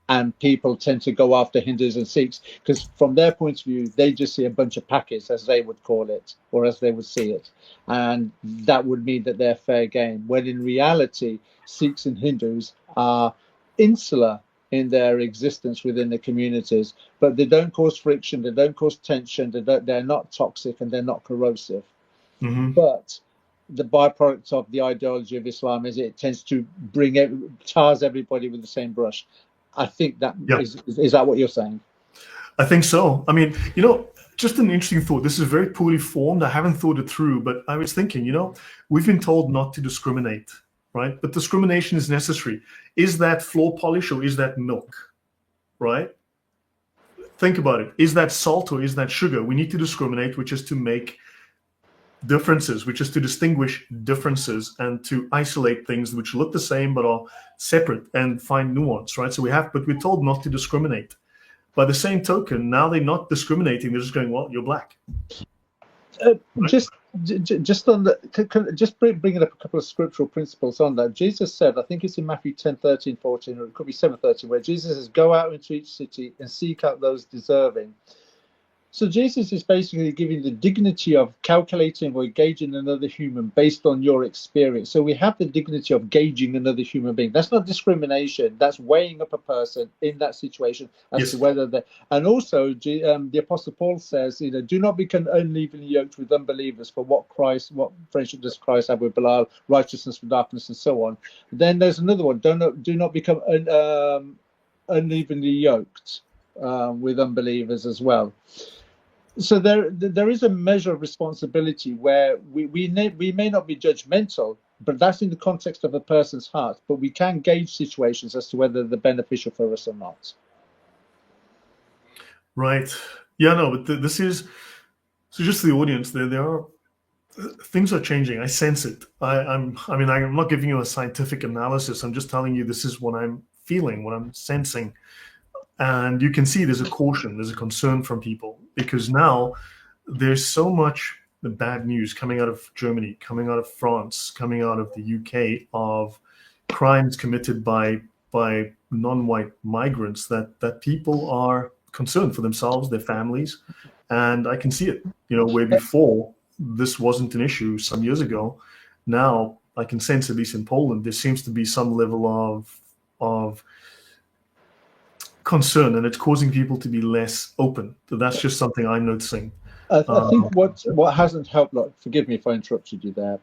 And people tend to go after Hindus and Sikhs because from their point of view, they just see a bunch of Pakis, as they would call it, or as they would see it. And that would mean that they're fair game. When in reality, Sikhs and Hindus are insular in their existence within the communities, but they don't cause friction, they don't cause tension, they're not toxic, and they're not corrosive. Mm-hmm. But the byproduct of the ideology of Islam is it tends to tars everybody with the same brush. I think that is that what you're saying? I think so. I mean, just an interesting thought. This is very poorly formed. I haven't thought it through, but I was thinking, we've been told not to discriminate, right? But discrimination is necessary. Is that floor polish or is that milk, right? Think about it. Is that salt or is that sugar? We need to discriminate, which is to make differences, which is to distinguish differences and to isolate things which look the same but are separate and find nuance, right? But we're told not to discriminate. By the same token, now they're not discriminating. They're just going, "Well, you're black." Right? Just on the, just bringing up a couple of scriptural principles on that. Jesus said, I think it's in Matthew 10:13-14, or it could be 7:13, where Jesus says, "Go out into each city and seek out those deserving." So Jesus is basically giving the dignity of calculating or gauging another human based on your experience. So we have the dignity of gauging another human being. That's not discrimination. That's weighing up a person in that situation as to whether they. And also, the Apostle Paul says, do not become unevenly yoked with unbelievers. For what friendship does Christ have with Belial? Righteousness with darkness, and so on. Then there's another one. Do not become unevenly yoked with unbelievers as well. So there is a measure of responsibility where we may not be judgmental, but that's in the context of a person's heart. But we can gauge situations as to whether they're beneficial for us or not. Right. Yeah. No. But this is so. Just the audience. There are things are changing. I sense it. I'm not giving you a scientific analysis. I'm just telling you this is what I'm feeling, what I'm sensing. And you can see there's a caution, there's a concern from people because now there's so much bad news coming out of Germany, coming out of France, coming out of the UK of crimes committed by non-white migrants that people are concerned for themselves, their families. And I can see it, where before this wasn't an issue some years ago. Now I can sense, at least in Poland, there seems to be some level of concern, and it's causing people to be less open. So that's just something I'm noticing. I think what hasn't helped, like, forgive me if I interrupted you there.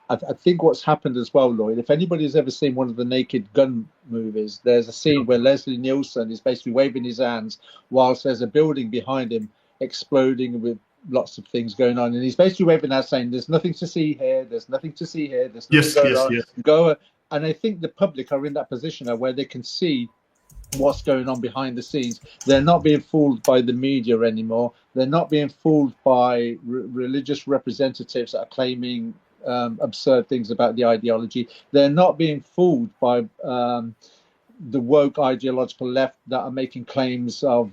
I think what's happened as well, Lloyd, if anybody's ever seen one of the Naked Gun movies, there's a scene where Leslie Nielsen is basically waving his hands whilst there's a building behind him exploding with lots of things going on, and he's basically waving out saying, "There's nothing to see here. There's nothing to see here. There's nothing going on. Yes. Go." And I think the public are in that position now where they can see what's going on behind the scenes. They're not being fooled by the media anymore. They're not being fooled by religious representatives that are claiming absurd things about the ideology. They're not being fooled by the woke ideological left that are making claims of,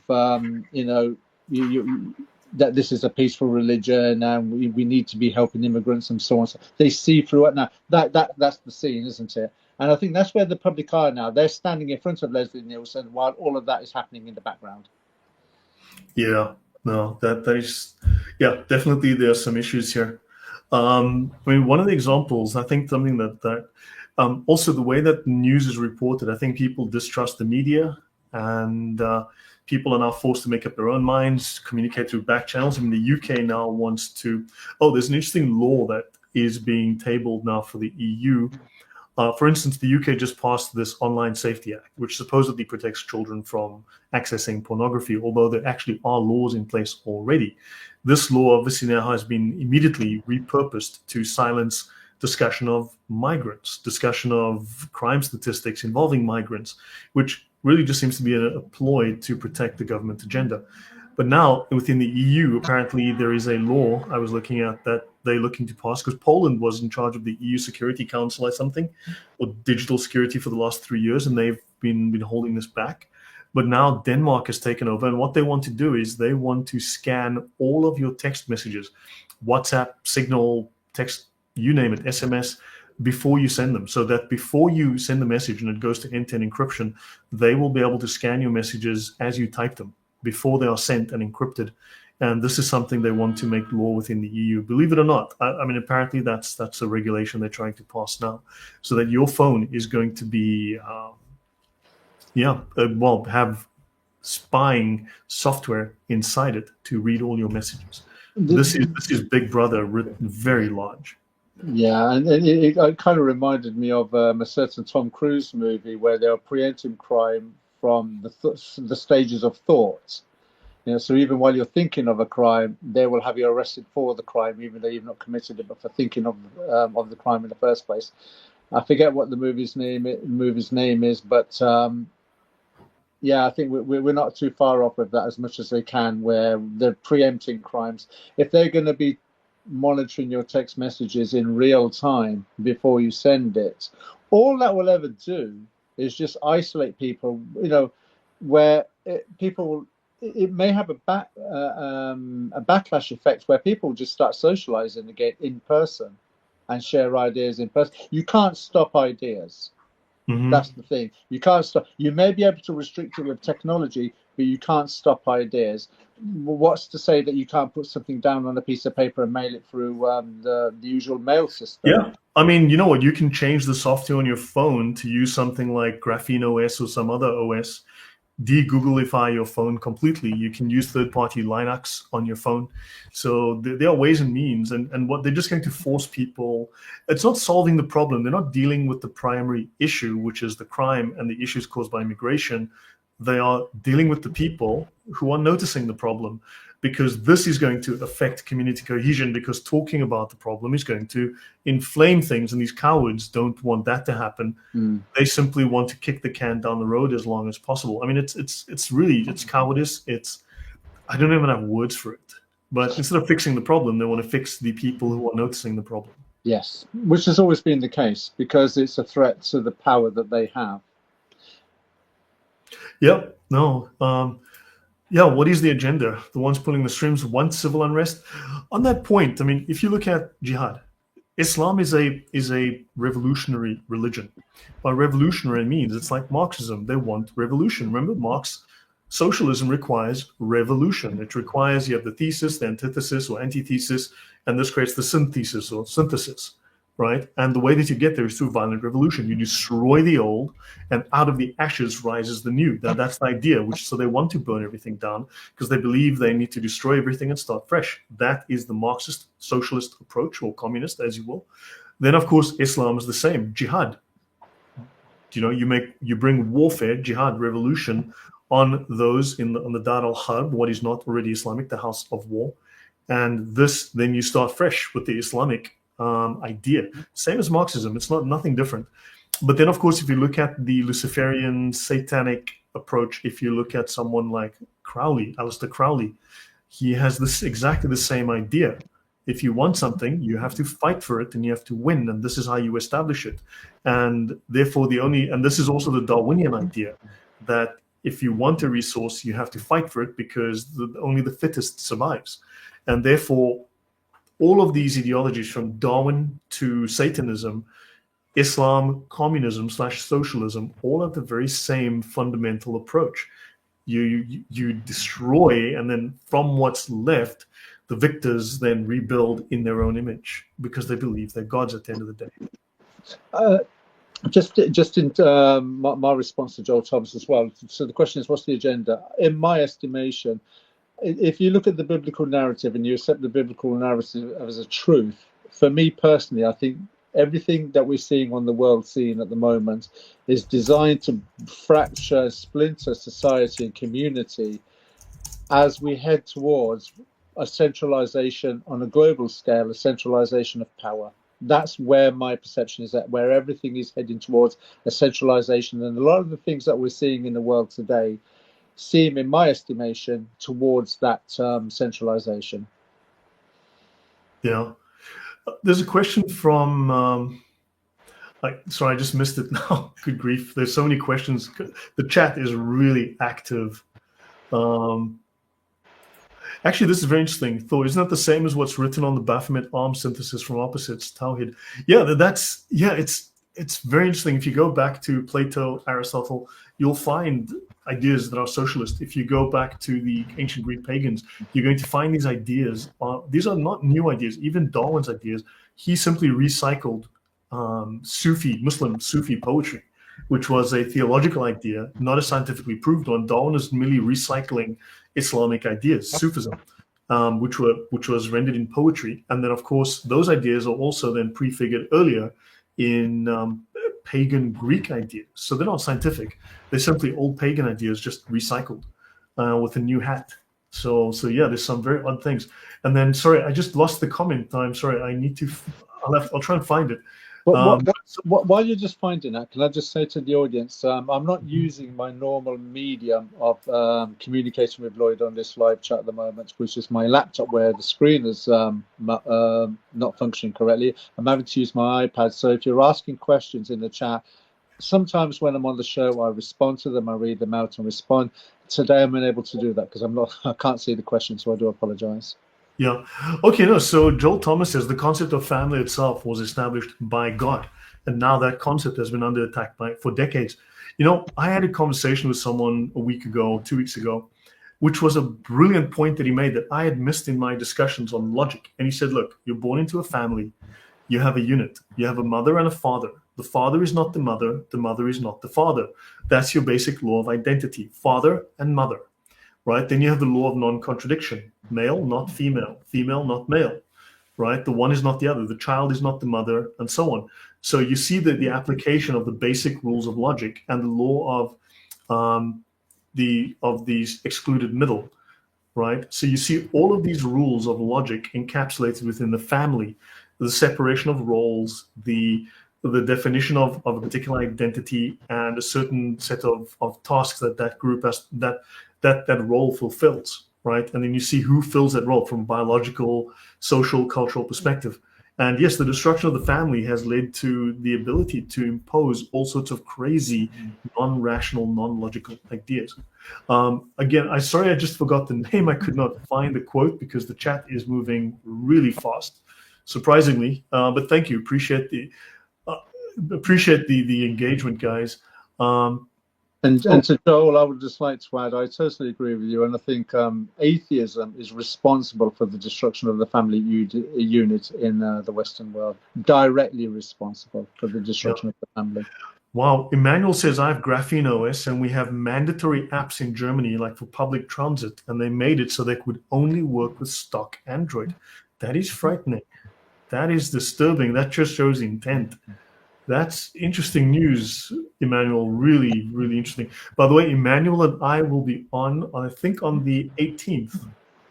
that this is a peaceful religion and we need to be helping immigrants and so on. So they see through it now. That's the scene, isn't it? And I think that's where the public are now. They're standing in front of Leslie Nielsen while all of that is happening in the background. Yeah, no, that is, yeah, definitely there are some issues here. I mean, one of the examples, I think something that also the way that news is reported, I think people distrust the media, and people are now forced to make up their own minds, communicate through back channels. I mean, the UK now wants to, there's an interesting law that is being tabled now for the EU. For instance, the UK just passed this Online Safety Act, which supposedly protects children from accessing pornography, although there actually are laws in place already. This law obviously now has been immediately repurposed to silence discussion of migrants, discussion of crime statistics involving migrants, which really just seems to be a ploy to protect the government agenda. But now within the EU, apparently there is a law I was looking at that they're looking to pass, because Poland was in charge of the EU Security Council or something, or digital security for the last 3 years, and they've been holding this back. But now Denmark has taken over, and what they want to do is they want to scan all of your text messages, WhatsApp, Signal, text, you name it, SMS, before you send them, so that before you send the message and it goes to end-to-end encryption, they will be able to scan your messages as you type them before they are sent and encrypted. And this is something they want to make law within the EU. Believe it or not, I mean, apparently that's a regulation they're trying to pass now, so that your phone is going to be, have spying software inside it to read all your messages. This is Big Brother written very large. Yeah, and it kind of reminded me of a certain Tom Cruise movie where they were preempting crime from the stages of thought. So even while you're thinking of a crime, they will have you arrested for the crime, even though you've not committed it, but for thinking of the crime in the first place. I forget what the movie's name is, but I think we're not too far off with that as much as they can, where they're preempting crimes. If they're going to be monitoring your text messages in real time before you send it, all that will ever do is just isolate people, where it may have a backlash effect where people just start socializing again in person and share ideas in person. You can't stop ideas. Mm-hmm. That's the thing. You can't stop. You may be able to restrict it with technology, but you can't stop ideas. What's to say that you can't put something down on a piece of paper and mail it through the usual mail system? Yeah. I mean, you know what? You can change the software on your phone to use something like Graphene OS or some other OS. De-Googleify your phone completely. You can use third-party Linux on your phone. So there are ways and means, and what they're just going to force people. It's not solving the problem. They're not dealing with the primary issue, which is the crime and the issues caused by immigration. They are dealing with the people who are noticing the problem, because this is going to affect community cohesion, because talking about the problem is going to inflame things, and these cowards don't want that to happen. They simply want to kick the can down the road as long as possible. I mean, it's really cowardice. I don't even have words for it. But instead of fixing the problem, they want to fix the people who are noticing the problem. Yes, which has always been the case, because it's a threat to the power that they have. Yep. No. What is the agenda? The ones pulling the strings want civil unrest. On that point, I mean, if you look at jihad, Islam is a revolutionary religion. By revolutionary means, it's like Marxism. They want revolution. Remember, Marx, socialism requires revolution. It requires you have the thesis, the antithesis or antithesis, and this creates the synthesis or synthesis, right? And the way that you get there is through violent revolution. You destroy the old, and out of the ashes rises the new. That's the idea. So they want to burn everything down because they believe they need to destroy everything and start fresh. That is the Marxist socialist approach, or communist, as you will. Then, of course, Islam is the same. Jihad. You bring warfare, jihad, revolution on those on the Dar al-Harb, what is not already Islamic, the house of war. And then you start fresh with the Islamic idea. Same as Marxism. It's nothing different. But then, of course, if you look at the Luciferian satanic approach, if you look at someone like Aleister Crowley, he has exactly the same idea. If you want something, you have to fight for it and you have to win. And this is how you establish it. And therefore, and this is also the Darwinian idea, that if you want a resource, you have to fight for it because only the fittest survives. And therefore, all of these ideologies, from Darwin to Satanism, Islam, communism / socialism, all have the very same fundamental approach. You destroy, and then from what's left, the victors then rebuild in their own image because they believe they're gods at the end of the day. Just in my response to Joel Thomas as well. So the question is, what's the agenda? In my estimation, if you look at the biblical narrative and you accept the biblical narrative as a truth, for me personally, I think everything that we're seeing on the world scene at the moment is designed to fracture, splinter society and community as we head towards a centralization on a global scale, a centralization of power. That's where my perception is at, where everything is heading towards a centralization. And a lot of the things that we're seeing in the world today seem, in my estimation, towards that centralization. Yeah. There's a question from, sorry, I just missed it now. Good grief. There's so many questions. The chat is really active. Actually, this is very interesting. Thor, isn't that the same as what's written on the Baphomet arm synthesis from opposites, Tawhid? Yeah, it's very interesting. If you go back to Plato, Aristotle, you'll find ideas that are socialist. If you go back to the ancient Greek pagans, you're going to find these ideas. These are not new ideas. Even Darwin's ideas, he simply recycled Muslim Sufi poetry, which was a theological idea, not a scientifically proved one. Darwin is merely recycling Islamic ideas, Sufism, which was rendered in poetry. And then, of course, those ideas are also then prefigured earlier in pagan Greek ideas. So they're not scientific. They're simply old pagan ideas just recycled with a new hat. So yeah, there's some very odd things. And then, sorry, I just lost the comment. I'm sorry. I'll try and find it. While you're just finding that, can I just say to the audience, I'm not using my normal medium of communication with Lloyd on this live chat at the moment, which is my laptop, where the screen is not functioning correctly. I'm having to use my iPad. So if you're asking questions in the chat, sometimes when I'm on the show, I respond to them, I read them out and respond. Today, I'm unable to do that because I can't see the questions, so I do apologize. Yeah. Okay, no, so Joel Thomas says the concept of family itself was established by God. And now that concept has been under attack for decades. I had a conversation with someone a week ago, 2 weeks ago, which was a brilliant point that he made that I had missed in my discussions on logic. And he said, look, you're born into a family. You have a unit. You have a mother and a father. The father is not the mother is not the father. That's your basic law of identity, father and mother. Right? Then you have the law of non-contradiction. Male, not female. Female, not male. Right? The one is not the other. The child is not the mother, and so on. So you see the application of the basic rules of logic and the law of these excluded middle. Right? So you see all of these rules of logic encapsulated within the family, the separation of roles, the definition of a particular identity, and a certain set of tasks that group has, that role fulfills, right? And then you see who fills that role from a biological, social, cultural perspective. And yes, the destruction of the family has led to the ability to impose all sorts of crazy, non-rational, non-logical ideas. Again, I just forgot the name. I could not find the quote because the chat is moving really fast, surprisingly. But thank you. Appreciate the engagement, guys. And Oh, to Joel, I would just like to add, I totally agree with you, and I think atheism is responsible for the destruction of the family unit in the Western world, directly responsible for the yeah. destruction of the family. Wow. Emmanuel says, I have Graphene OS and we have mandatory apps in Germany, like for public transit, and they made it so they could only work with stock Android. That is frightening. That is disturbing. That just shows intent. That's interesting news, Emmanuel. Really, really interesting. By the way, Emmanuel and I will be on, I think, on the 18th.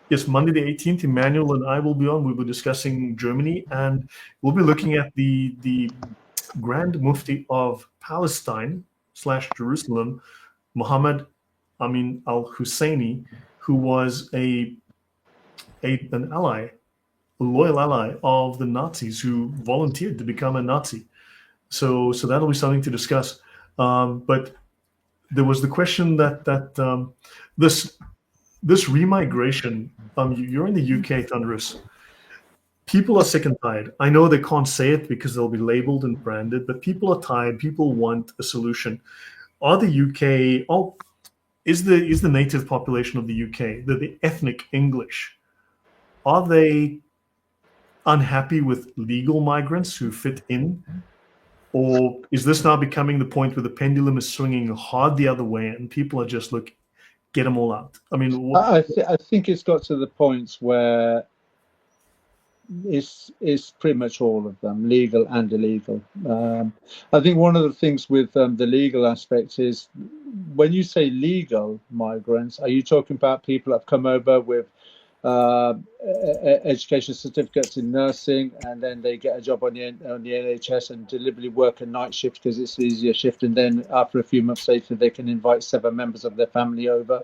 Yes, Monday the 18th. Emmanuel and I will be on. We'll be discussing Germany, and we'll be looking at the Grand Mufti of Palestine / Jerusalem, Muhammad Amin al-Husseini, who was an ally, a loyal ally of the Nazis, who volunteered to become a Nazi. So that'll be something to discuss. But there was the question that this remigration. You're in the UK, Thunderous. People are sick and tired. I know they can't say it because they'll be labeled and branded, but people are tired. People want a solution. Are the UK? Oh, is the native population of the UK, the ethnic English, are they unhappy with legal migrants who fit in? Or is this now becoming the point where the pendulum is swinging hard the other way and people are just, look, get them all out? I mean, I think it's got to the point where it's pretty much all of them, legal and illegal. I think one of the things with the legal aspect is, when you say legal migrants, are you talking about people that have come over with education certificates in nursing, and then they get a job on the NHS and deliberately work a night shift because it's an easier shift, and then after a few months later they can invite 7 members of their family over?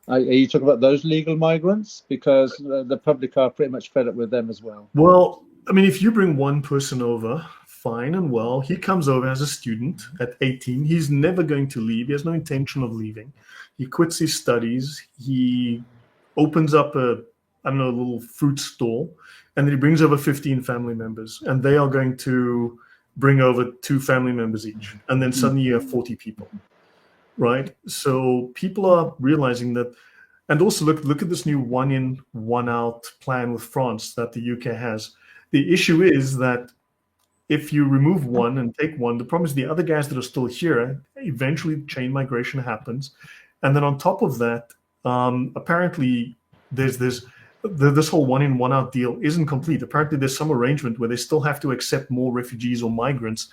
Are you talking about those legal migrants? Because the public are pretty much fed up with them as well. well, I mean, if you bring one person over, fine and well, he comes over as a student at 18. He's never going to leave. He has no intention of leaving. He quits his studies. He opens up I don't know, a little fruit stall, and then he brings over 15 family members, and they are going to bring over 2 family members each. And then suddenly you have 40 people, right? So people are realizing that. And also look at this new 1 in, 1 out plan with France that the UK has. The issue is that if you remove one and take one, the problem is the other guys that are still here, eventually chain migration happens. And then on top of that, apparently there's this whole 1 in, 1 out deal isn't complete. Apparently there's some arrangement where they still have to accept more refugees or migrants,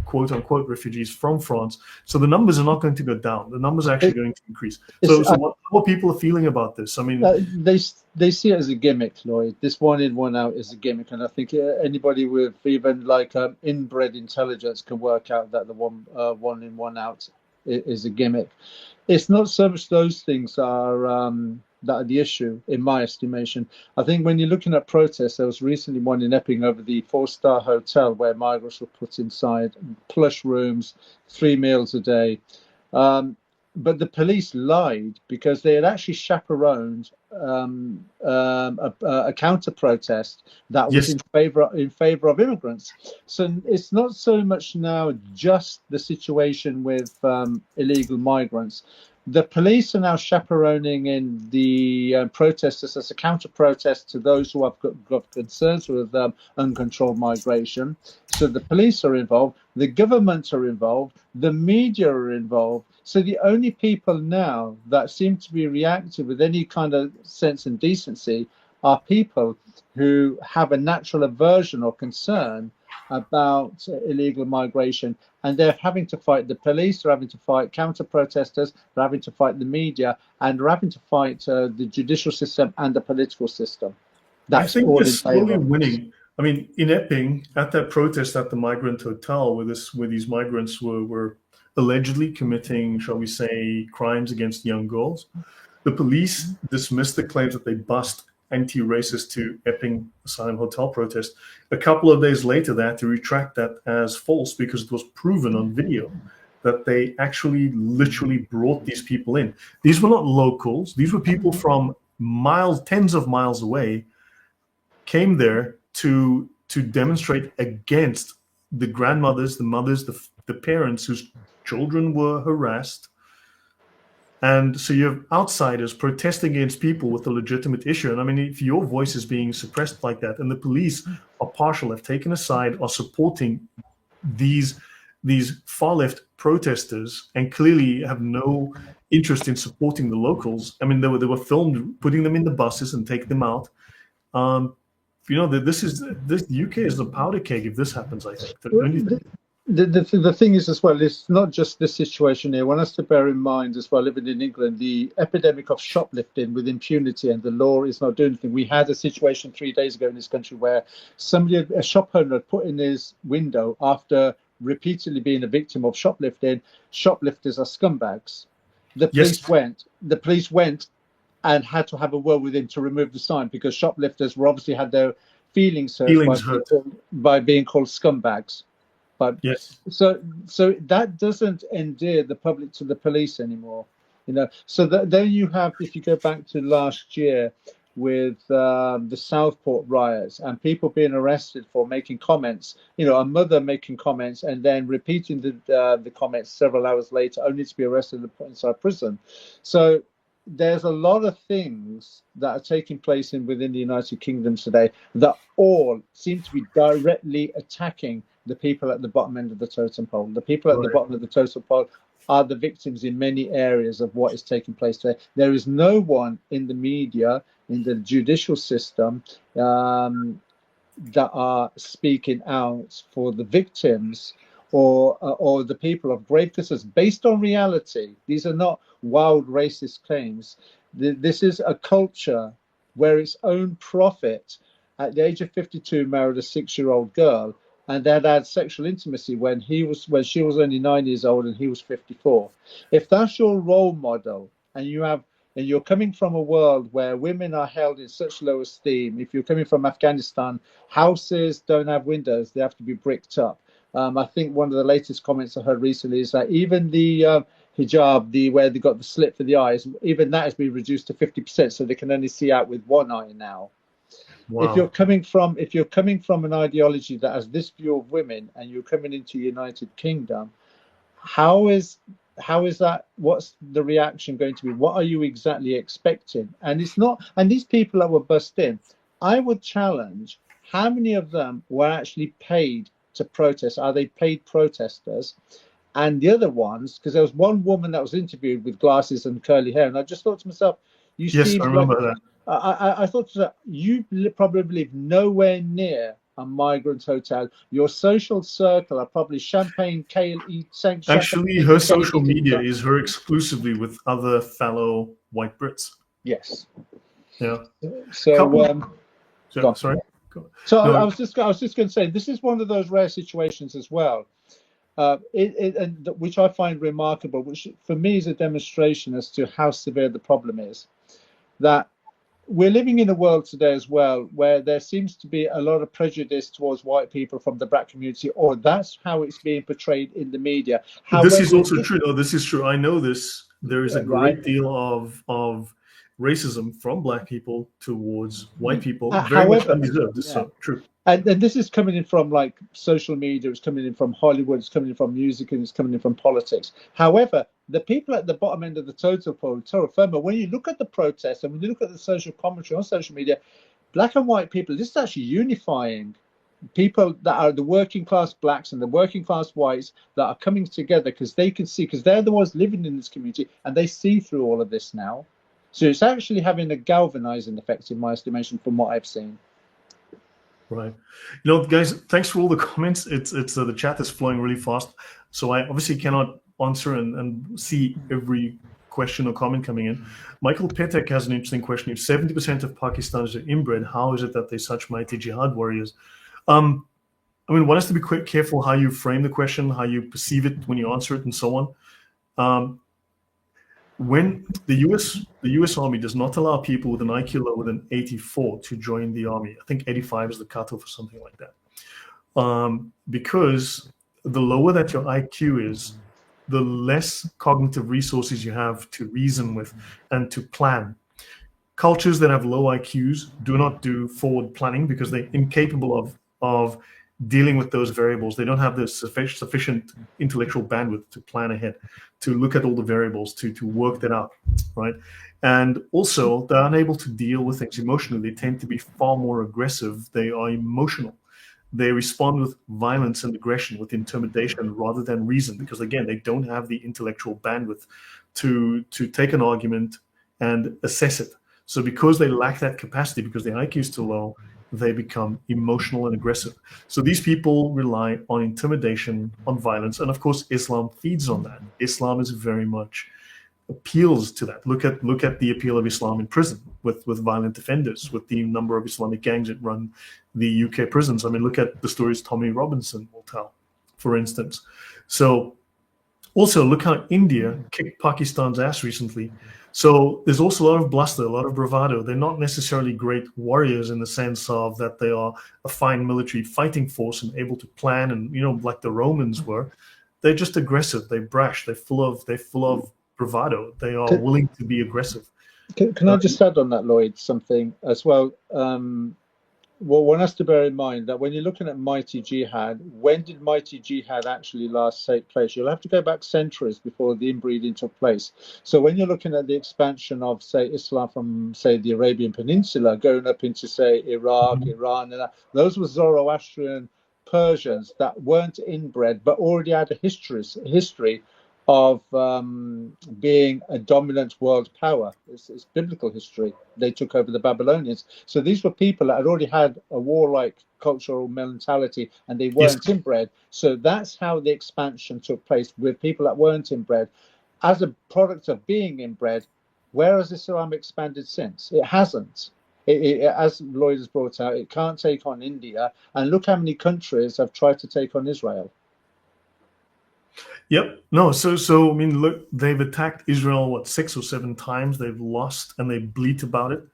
quote unquote refugees, from France. So the numbers are not going to go down. The numbers are actually going to increase. So how are people feeling about this? I mean, they see it as a gimmick, Lloyd. This 1 in, 1 out is a gimmick, and I think anybody with even like inbred intelligence can work out that the 1 in, 1 out is a gimmick. It's not so much those things that are the issue, in my estimation. I think when you're looking at protests, there was recently one in Epping over the 4-star hotel where migrants were put inside, plush rooms, 3 meals a day. But the police lied because they had actually chaperoned a counter protest that was yes, in favor of immigrants. So it's not so much now just the situation with illegal migrants. The police are now chaperoning in the protesters as a counter protest to those who have got concerns with uncontrolled migration. So the police are involved, the governments are involved, the media are involved. So the only people now that seem to be reactive with any kind of sense and decency are people who have a natural aversion or concern about illegal migration, and they're having to fight the police, they're having to fight counter protesters, they're having to fight the media, and they're having to fight the judicial system and the political system. I That's think all they're in slowly favor. winning. I mean, in Epping, at that protest at the migrant hotel, where these migrants were allegedly committing, shall we say, crimes against young girls, the police dismissed the claims that they bust anti-racist to Epping Asylum Hotel protest. A couple of days later, they had to retract that as false because it was proven on video that they actually literally brought these people in. These were not locals. These were people from miles, tens of miles away, came there to demonstrate against the grandmothers, the mothers, the parents whose children were harassed. And so you have outsiders protesting against people with a legitimate issue. And I mean, if your voice is being suppressed like that, and the police are partial, have taken a side, are supporting these far left protesters, and clearly have no interest in supporting the locals. I mean, they were filmed putting them in the buses and taking them out. The UK is the powder keg if this happens. I think. The thing is as well, it's not just this situation here. One has to bear in mind as well, living in England, the epidemic of shoplifting with impunity, and the law is not doing anything. We had a situation 3 days ago in this country where a shop owner had put in his window, after repeatedly being a victim of shoplifting, shoplifters are scumbags. The police went and had to have a word with him to remove the sign, because shoplifters were obviously had their feelings hurt by being called scumbags. But yes, so that doesn't endear the public to the police anymore, So then you have, if you go back to last year with the Southport riots and people being arrested for making comments, a mother making comments and then repeating the comments several hours later, only to be arrested and put inside prison. So there's a lot of things that are taking place within the United Kingdom today that all seem to be directly attacking the people at the bottom end of the totem pole. The people at the bottom of the totem pole are the victims in many areas of what is taking place today. There is no one in the media, in the judicial system, that are speaking out for the victims or the people of grave concerns based on reality. These are not wild racist claims. This is a culture where its own prophet, at the age of 52, married a 6-year-old girl, and then had sexual intimacy when she was only 9 years old and he was 54. If that's your role model, and you're coming from a world where women are held in such low esteem, if you're coming from Afghanistan, houses don't have windows, they have to be bricked up. I think one of the latest comments I heard recently is that even the hijab, where they got the slit for the eyes, even that has been reduced to 50%, so they can only see out with one eye now. Wow. If you're coming from an ideology that has this view of women, and you're coming into United Kingdom, how is that? What's the reaction going to be? What are you exactly expecting? And it's not. And these people that were bussed in, I would challenge, how many of them were actually paid to protest? Are they paid protesters? And the other ones, because there was one woman that was interviewed with glasses and curly hair, and I just thought to myself, I remember that. I thought that you probably live nowhere near a migrant hotel. Your social circle are probably champagne, kale, Actually, her social media is her exclusively with other fellow white Brits. Yes. Yeah. So, sorry. So no. I was just going to say, this is one of those rare situations as well, which I find remarkable, which for me is a demonstration as to how severe the problem is. That we're living in a world today as well where there seems to be a lot of prejudice towards white people from the black community, or that's how it's being portrayed in the media. However, this is also true. No, this is true. I know this. There is a great deal of racism from black people towards white people, very much undeserved. This is so true. And this is coming in from like social media, it's coming in from Hollywood, it's coming in from music, and it's coming in from politics. However, the people at the bottom end of the totem pole, terra firma, when you look at the protests and when you look at the social commentary on social media, black and white people, this is actually unifying people that are the working class blacks and the working class whites that are coming together because they can see, because they're the ones living in this community and they see through all of this now. So it's actually having a galvanizing effect in my estimation from what I've seen. Right. Guys, thanks for all the comments. It's the chat is flowing really fast. So I obviously cannot answer and see every question or comment coming in. Michael Petek has an interesting question. If 70% of Pakistanis are inbred, how is it that they're such mighty jihad warriors? I mean, one has to be quite careful how you frame the question, how you perceive it when you answer it, and so on. When the U.S. Army does not allow people with an IQ lower than 84 to join the army, I think 85 is the cutoff or something like that, because the lower that your IQ is, the less cognitive resources you have to reason with and to plan. Cultures that have low IQs do not do forward planning because they're incapable of dealing with those variables. They don't have the sufficient intellectual bandwidth to plan ahead, to look at all the variables, to work that out, right? And also, they're unable to deal with things emotionally. They tend to be far more aggressive. They are emotional. They respond with violence and aggression, with intimidation rather than reason, because again, they don't have the intellectual bandwidth to take an argument and assess it. So because they lack that capacity, because their IQ is too low, they become emotional and aggressive. So these people rely on intimidation, on violence, and of course, Islam feeds on that. Islam is very much appeals to that. Look at the appeal of Islam in prison with violent offenders, with the number of Islamic gangs that run the UK prisons. I mean, look at the stories Tommy Robinson will tell, for instance. So also look how India kicked Pakistan's ass recently. So there's also a lot of bluster, a lot of bravado. They're not necessarily great warriors in the sense of that they are a fine military fighting force and able to plan, and like the Romans were. They're just aggressive. They're brash. They're full of bravado. They are willing to be aggressive. Can I just add on that, Lloyd, something as well? Well, one has to bear in mind that when you're looking at mighty jihad, when did mighty jihad actually last take place? You'll have to go back centuries before the inbreeding took place. So when you're looking at the expansion of, say, Islam from, say, the Arabian Peninsula, going up into, say, Iraq, Iran, and those were Zoroastrian Persians that weren't inbred, but already had a history of being a dominant world power. It's biblical history. They took over the Babylonians. So these were people that had already had a warlike cultural mentality, and they weren't inbred. So that's how the expansion took place with people that weren't inbred. As a product of being inbred, where has Islam expanded since? It hasn't. As Lloyd has brought out, it can't take on India. And look how many countries have tried to take on Israel. Yep. No. So I mean, look, they've attacked Israel what 6 or 7 times. They've lost, and they bleat about it.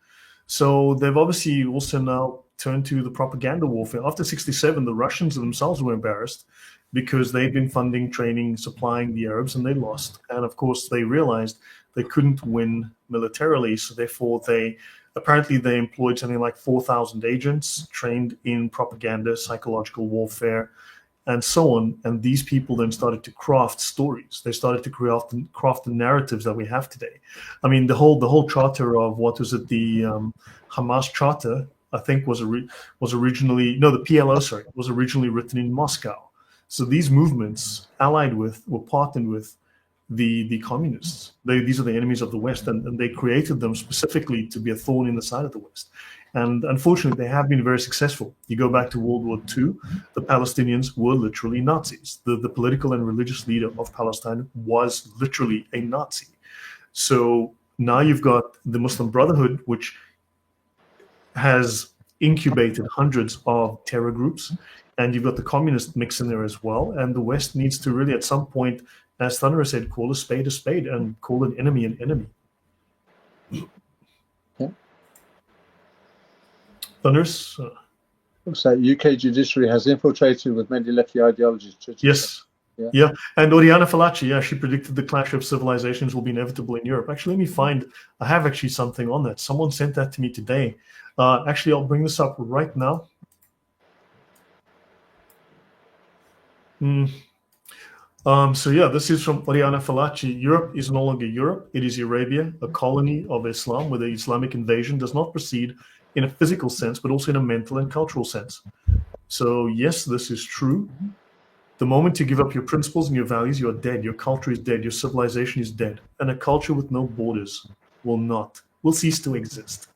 So they've obviously also now turned to the propaganda warfare. After '67, the Russians themselves were embarrassed because they'd been funding, training, supplying the Arabs, and they lost. And of course, they realized they couldn't win militarily. So therefore, they employed something like 4,000 agents trained in propaganda, psychological warfare, and so on. And these people then started to craft stories. They started to craft the narratives that we have today. I mean, the whole charter of what was it, the Hamas charter, I think was originally, no, the PLO, sorry, was originally written in Moscow. So these movements were partnered with the communists. These are the enemies of the West, and they created them specifically to be a thorn in the side of the West. And unfortunately, they have been very successful. You go back to World War II, the Palestinians were literally Nazis. The political and religious leader of Palestine was literally a Nazi. So now you've got the Muslim Brotherhood, which has incubated hundreds of terror groups, and you've got the communist mix in there as well. And the West needs to really, at some point, as Thunderous said, call a spade and call an enemy an enemy. Yeah. Thunderous? Looks like UK judiciary has infiltrated with many lefty ideologies. Yes. Yeah. And Oriana Fallaci, she predicted the clash of civilizations will be inevitable in Europe. Actually, let me find, I have actually something on that. Someone sent that to me today. Actually, I'll bring this up right now. So yeah, this is from Oriana Fallaci. Europe is no longer Europe. It is Arabia, a colony of Islam, where the Islamic invasion does not proceed in a physical sense, but also in a mental and cultural sense. So yes, this is true. The moment you give up your principles and your values, you are dead. Your culture is dead. Your civilization is dead. And a culture with no borders will cease to exist.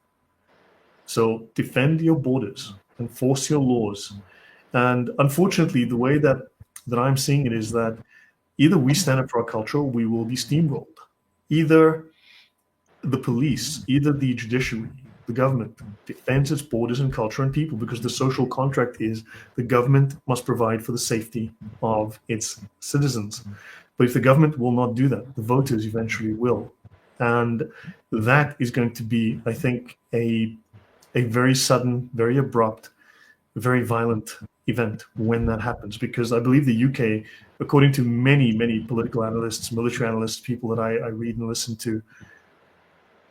So defend your borders, enforce your laws. And unfortunately, the way that I'm seeing it is that either we stand up for our culture, or we will be steamrolled. Either the police, either the judiciary, the government defends its borders and culture and people, because the social contract is the government must provide for the safety of its citizens. But if the government will not do that, the voters eventually will. And that is going to be, I think, a very sudden, very abrupt, very violent event when that happens, because I believe the UK, according to many political analysts, military analysts, people that I read and listen to,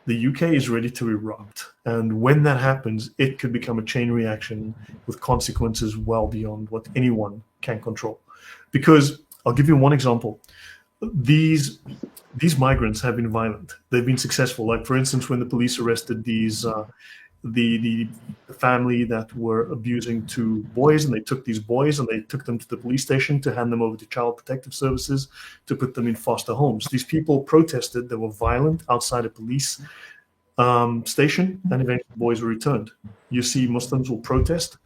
the UK is ready to erupt. And when that happens, it could become a chain reaction with consequences well beyond what anyone can control. Because I'll give you one example. These migrants have been violent. They've been successful. Like, for instance, when the police arrested the family that were abusing two boys, and they took these boys and they took them to the police station to hand them over to child protective services to put them in foster homes. These people protested. They were violent outside a police station, and eventually the boys were returned. You see, Muslims will protest,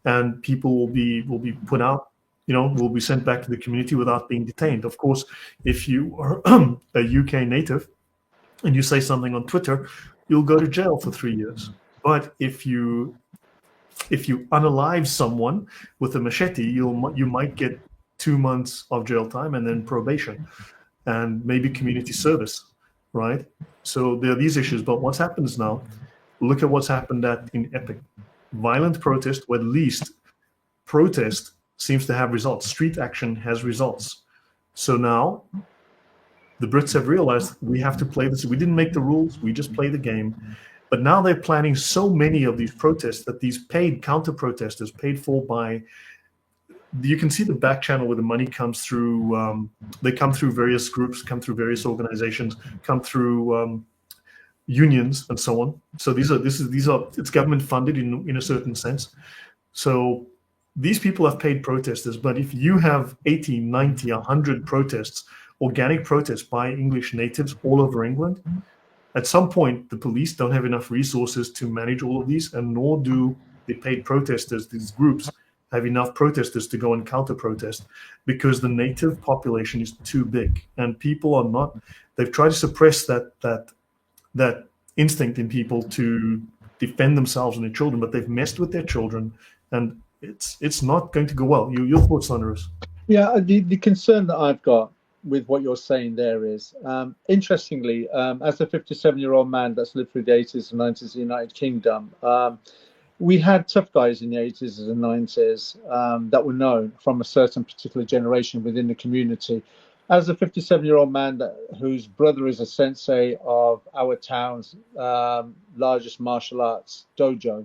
and people will be put out. Will be sent back to the community without being detained. Of course, if you are a UK native and you say something on Twitter, you'll go to jail for 3 years. But if you unalive someone with a machete, you might get 2 months of jail time and then probation and maybe community service, right? So there are these issues. But what's happened is now, look at what's happened in Epic. Violent protest, or at least protest, seems to have results. Street action has results. So now the Brits have realized we have to play this. We didn't make the rules, we just play the game. But now they're planning so many of these protests that these paid counter-protesters, paid for by, you can see the back channel where the money comes through. They come through various groups, come through various organizations, come through unions and so on. So these are it's government funded in a certain sense. So these people have paid protesters, but if you have 80, 90, 100 protests, organic protests by English natives all over England, at some point the police don't have enough resources to manage all of these, and nor do the paid protesters, these groups, have enough protesters to go and counter-protest, because the native population is too big, and people are not. They've tried to suppress that instinct in people to defend themselves and their children, but they've messed with their children, and it's not going to go well. Your thoughts, Thunderous? Yeah, the concern that I've got with what you're saying there is, interestingly, as a 57-year-old man that's lived through the 80s and 90s in the United Kingdom, we had tough guys in the 80s and 90s that were known from a certain particular generation within the community. As a 57-year-old man whose brother is a sensei of our town's largest martial arts dojo,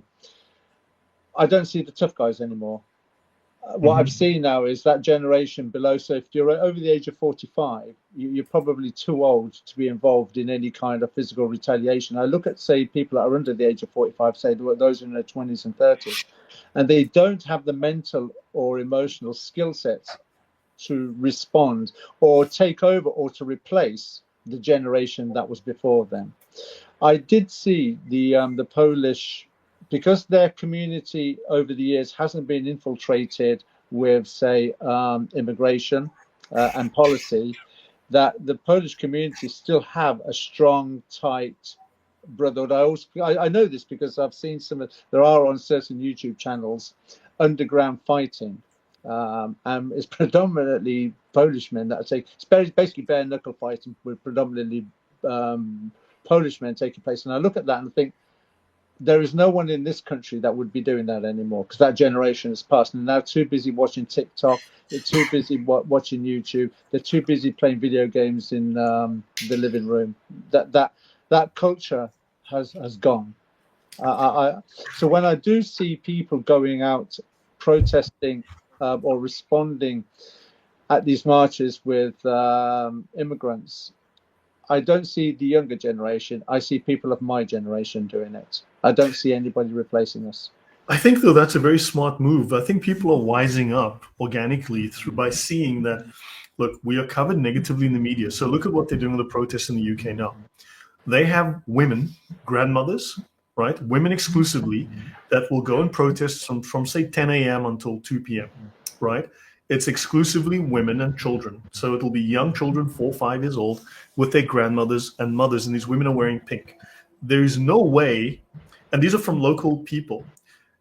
I don't see the tough guys anymore. What I've seen now is that generation below. So if you're over the age of 45, you're probably too old to be involved in any kind of physical retaliation. I look at, say, people that are under the age of 45, say those in their 20s and 30s, and they don't have the mental or emotional skill sets to respond or take over or to replace the generation that was before them. I did see the Polish, because their community over the years hasn't been infiltrated with, say, immigration and policy, that the Polish community still have a strong, tight brotherhood. I know this because I've seen there are on certain YouTube channels underground fighting, and it's predominantly Polish men that are it's basically bare knuckle fighting with predominantly Polish men taking place. And I look at that and I think, there is no one in this country that would be doing that anymore, because that generation has passed, and they're too busy watching TikTok, they're too busy watching YouTube, they're too busy playing video games in the living room. That culture has gone. So when I do see people going out protesting or responding at these marches with immigrants, I don't see the younger generation. I see people of my generation doing it. I don't see anybody replacing us. I think, though, that's a very smart move. I think people are wising up organically by seeing that, look, we are covered negatively in the media. So look at what they're doing with the protests in the UK now. They have women, grandmothers, right? Women exclusively, that will go and protest from say 10 a.m. until 2 p.m., right? It's exclusively women and children. So it'll be young children, 4, 5 years old, with their grandmothers and mothers, and these women are wearing pink. There is no way, and these are from local people.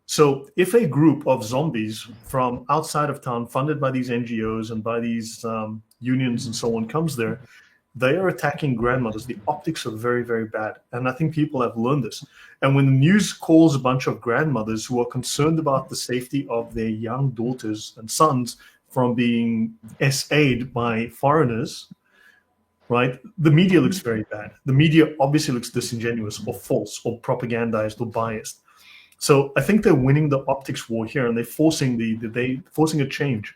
So if a group of zombies from outside of town, funded by these NGOs and by these unions and so on, comes there, they are attacking grandmothers. The optics are very, very bad. And I think people have learned this. And when the news calls a bunch of grandmothers who are concerned about the safety of their young daughters and sons from being SA'd by foreigners, right? The media looks very bad. The media obviously looks disingenuous or false or propagandized or biased. So I think they're winning the optics war here, and they're forcing forcing a change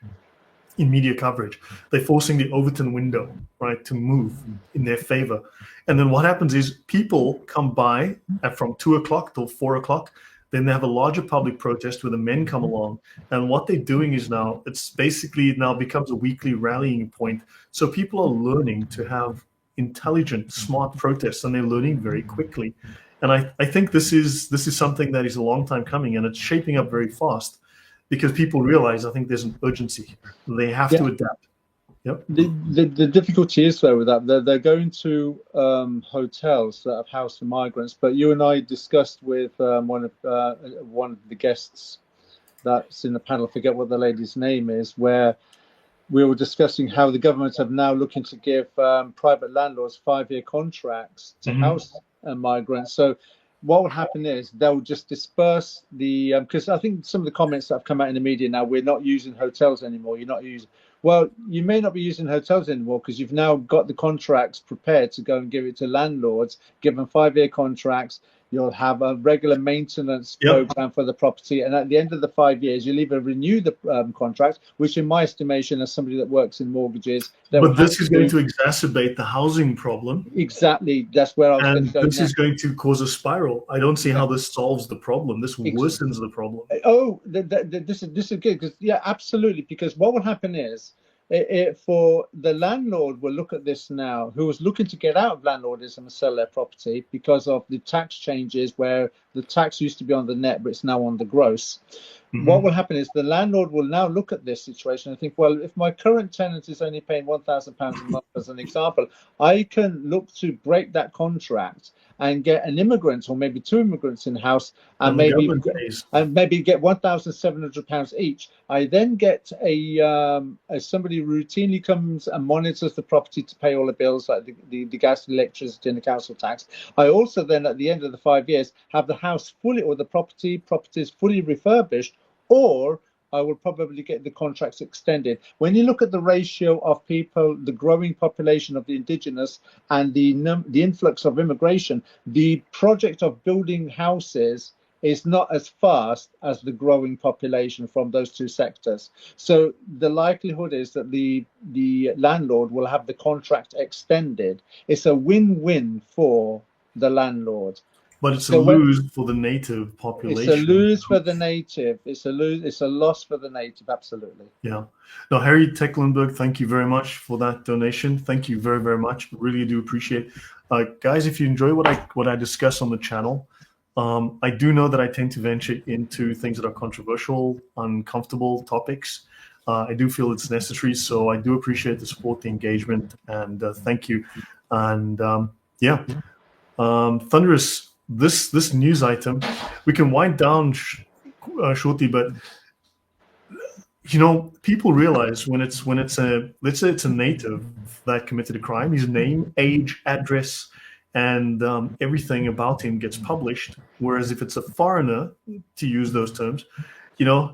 in media coverage. They're forcing the Overton window, right, to move in their favor. And then what happens is people come by from 2 o'clock till 4 o'clock. Then they have a larger public protest where the men come along. And what they're doing is now, it's basically now becomes a weekly rallying point. So people are learning to have intelligent, smart protests, and they're learning very quickly. And I think this is something that is a long time coming, and it's shaping up very fast because people realize, I think there's an urgency. They have to adapt. Yep. The difficulty is though with that they're going to hotels that have housed the migrants. But you and I discussed with one of the guests that's in the panel, forget what the lady's name is, where we were discussing how the government have now looking to give private landlords 5-year contracts to house migrants. So what will happen is they'll just disperse the because I think some of the comments that have come out in the media now, we're not using hotels anymore. You're not using. Well, you may not be using hotels anymore because you've now got the contracts prepared to go and give it to landlords, give them 5-year contracts. You'll have a regular maintenance program for the property. And at the end of the 5 years, you'll either renew the contract, which in my estimation, as somebody that works in mortgages. But this is going to exacerbate the housing problem. Exactly. That's where I was going to go. This is going to cause a spiral. I don't see how this solves the problem. This worsens the problem. Oh, this is good. Because, yeah, absolutely. Because what will happen is, for the landlord will look at this now, who was looking to get out of landlordism and sell their property because of the tax changes where the tax used to be on the net, but it's now on the gross. What will happen is the landlord will now look at this situation and think, well, if my current tenant is only paying £1,000 a month, as an example, I can look to break that contract and get an immigrant or maybe 2 immigrants in the house and maybe get £1,700 each. I then get somebody who routinely comes and monitors the property to pay all the bills like the gas, electricity and the council tax. I also then at the end of the 5 years have the house fully, or the property is fully refurbished, or I will probably get the contracts extended. When you look at the ratio of people, the growing population of the indigenous and the influx of immigration, the project of building houses is not as fast as the growing population from those two sectors. So the likelihood is that the landlord will have the contract extended. It's a win-win for the landlord. But it's a lose for the native population. It's a lose for the native. It's a loss for the native. Absolutely. Yeah. Now, Harry Tecklenburg, thank you very much for that donation. Thank you very, very much. Really do appreciate. Guys, if you enjoy what I discuss on the channel, I do know that I tend to venture into things that are controversial, uncomfortable topics. I do feel it's necessary, so I do appreciate the support, the engagement, and thank you. And Thunderous. This news item, we can wind down shortly, but people realize when it's let's say it's a native that committed a crime, his name, age, address, and everything about him gets published. Whereas if it's a foreigner, to use those terms,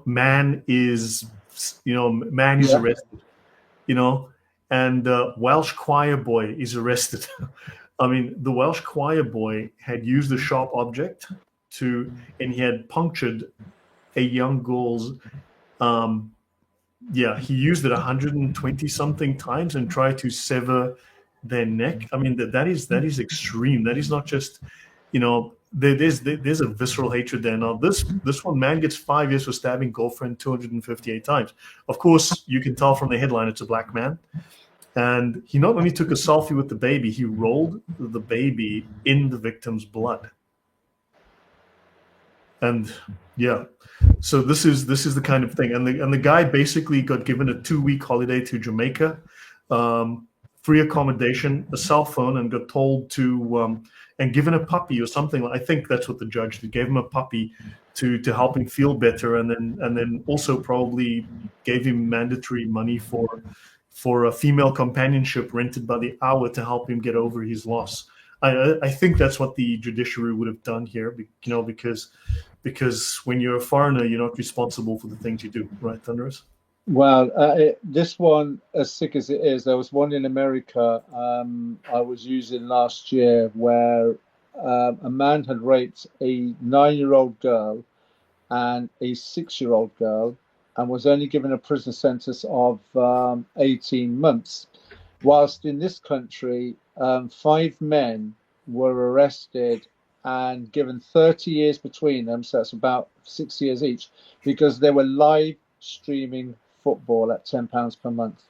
man is arrested, and Welsh choir boy is arrested. I mean, the Welsh choir boy had used a sharp object and he had punctured a young girl's, he used it 120 something times and tried to sever their neck. I mean, that is extreme. That is not just, there's a visceral hatred there. Now, this one man gets 5 years for stabbing girlfriend 258 times. Of course, you can tell from the headline it's a black man. And he not only took a selfie with the baby, he rolled the baby in the victim's blood. And so this is the kind of thing. And the guy basically got given a 2-week holiday to Jamaica, free accommodation, a cell phone, and got told to and given a puppy or something. I think that's what the judge did. Gave him a puppy to help him feel better, and then also probably gave him mandatory money for a female companionship rented by the hour to help him get over his loss. I think that's what the judiciary would have done here, because when you're a foreigner, you're not responsible for the things you do, right, Thunderous? Well, this one, as sick as it is, there was one in America I was using last year where a man had raped a 9-year-old girl and a 6-year-old girl and was only given a prison sentence of 18 months. Whilst in this country, 5 men were arrested and given 30 years between them, so that's about 6 years each, because they were live streaming football at £10 per month.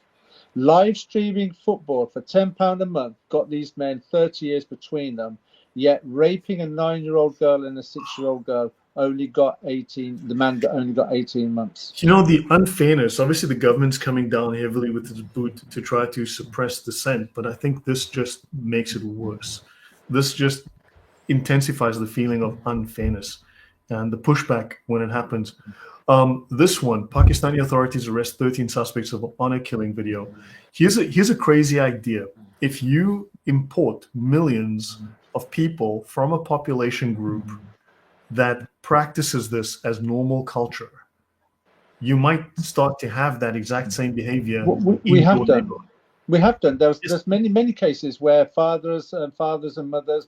Live streaming football for £10 a month got these men 30 years between them, yet raping a 9-year-old girl and a 6-year-old girl only got 18, the man only got 18 months. You know, the unfairness, obviously the government's coming down heavily with its boot to try to suppress dissent, but I think this just makes it worse. This just intensifies the feeling of unfairness and the pushback when it happens. This one, Pakistani authorities arrest 13 suspects of honor killing video. Here's a crazy idea. If you import millions of people from a population group that practices this as normal culture, you might start to have that exact same behavior. We have done. We have done. There's many cases where fathers and mothers,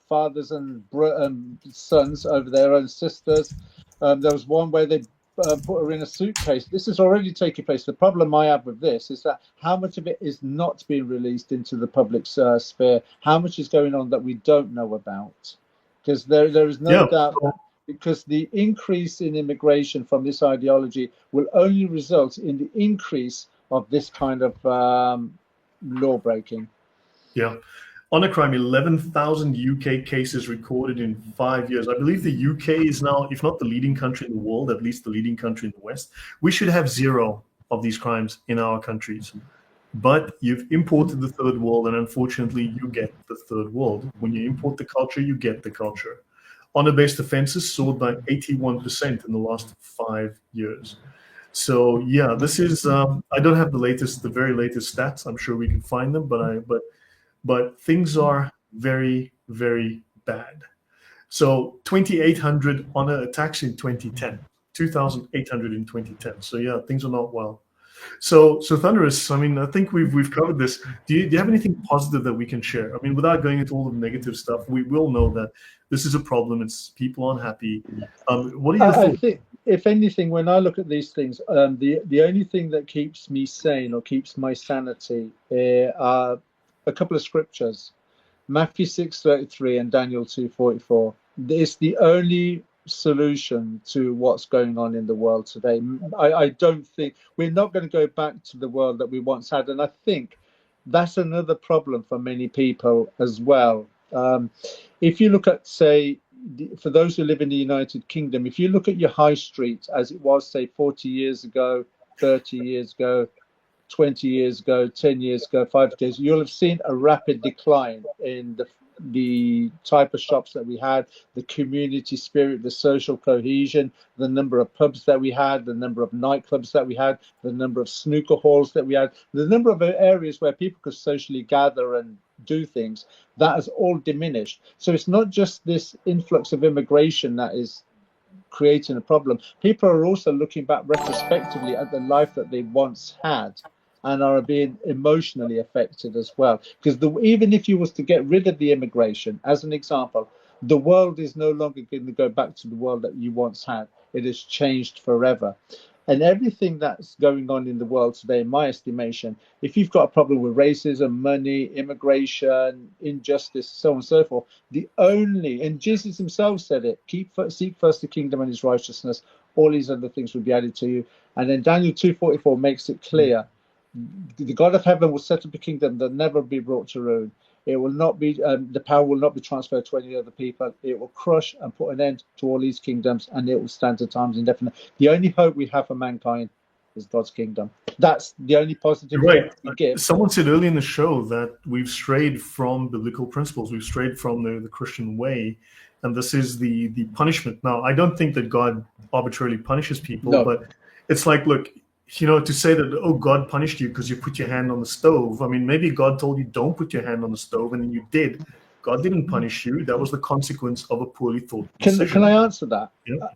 fathers and sons over their own sisters. There was one where they put her in a suitcase. This is already taking place. The problem I have with this is that how much of it is not being released into the public sphere? How much is going on that we don't know about? Because there is no doubt that because the increase in immigration from this ideology will only result in the increase of this kind of law breaking. Yeah. Honor crime, 11,000 UK cases recorded in 5 years. I believe the UK is now, if not the leading country in the world, at least the leading country in the West. We should have 0 of these crimes in our countries. But you've imported the third world, and unfortunately, you get the third world. When you import the culture, you get the culture. Honor-based offenses soared by 81% in the last 5 years. So yeah, this is. I don't have the very latest stats. I'm sure we can find them, but things are very, very bad. So 2,800 honor attacks in 2010, 2,800 in 2010. So yeah, things are not well. So Thunderous, I mean, I think we've covered this. Do you have anything positive that we can share? I mean, without going into all the negative stuff, we will know that this is a problem. It's people unhappy. What are your thoughts? I think, if anything, when I look at these things, the only thing that keeps me sane or keeps my sanity are a couple of scriptures, Matthew 6:33 and Daniel 2:44. It's the only solution to what's going on in the world today. I don't think we're not going to go back to the world that we once had, and I think that's another problem for many people as well. If you look at, say, for those who live in the United Kingdom, if you look at your high street as it was, say, 40 years ago, 30 years ago, 20 years ago, 10 years ago, 5 years, you'll have seen a rapid decline in the type of shops that we had, the community spirit, the social cohesion, the number of pubs that we had, the number of nightclubs that we had, the number of snooker halls that we had, the number of areas where people could socially gather and do things. That has all diminished. So it's not just this influx of immigration that is creating a problem. People are also looking back retrospectively at the life that they once had and are being emotionally affected as well. Because even if you was to get rid of the immigration, as an example, the world is no longer going to go back to the world that you once had. It has changed forever. And everything that's going on in the world today, in my estimation, if you've got a problem with racism, money, immigration, injustice, so on and so forth, and Jesus himself said it, seek first the kingdom and his righteousness, all these other things will be added to you. And then Daniel 2:44 makes it clear, the God of heaven will set up a kingdom that never be brought to ruin. It will not be, the power will not be transferred to any other people. It will crush and put an end to all these kingdoms, and it will stand to times indefinite. The only hope we have for mankind is God's kingdom. That's the only positive right. we give. Someone said earlier in the show that we've strayed from biblical principles. We've strayed from the Christian way, and this is the punishment. Now, I don't think that God arbitrarily punishes people, No. But it's like, look, you know, to say that, oh, God punished you because you put your hand on the stove. I mean, maybe God told you don't put your hand on the stove, and then you did. God didn't punish you. That was the consequence of a poorly thought decision. Can I answer that? Yeah.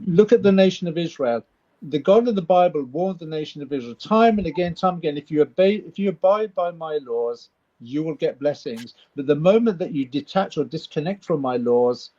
Look at the nation of Israel. the God of the Bible warned the nation of Israel time and again, if you abide by my laws, you will get blessings. But the moment that you detach or disconnect from my laws,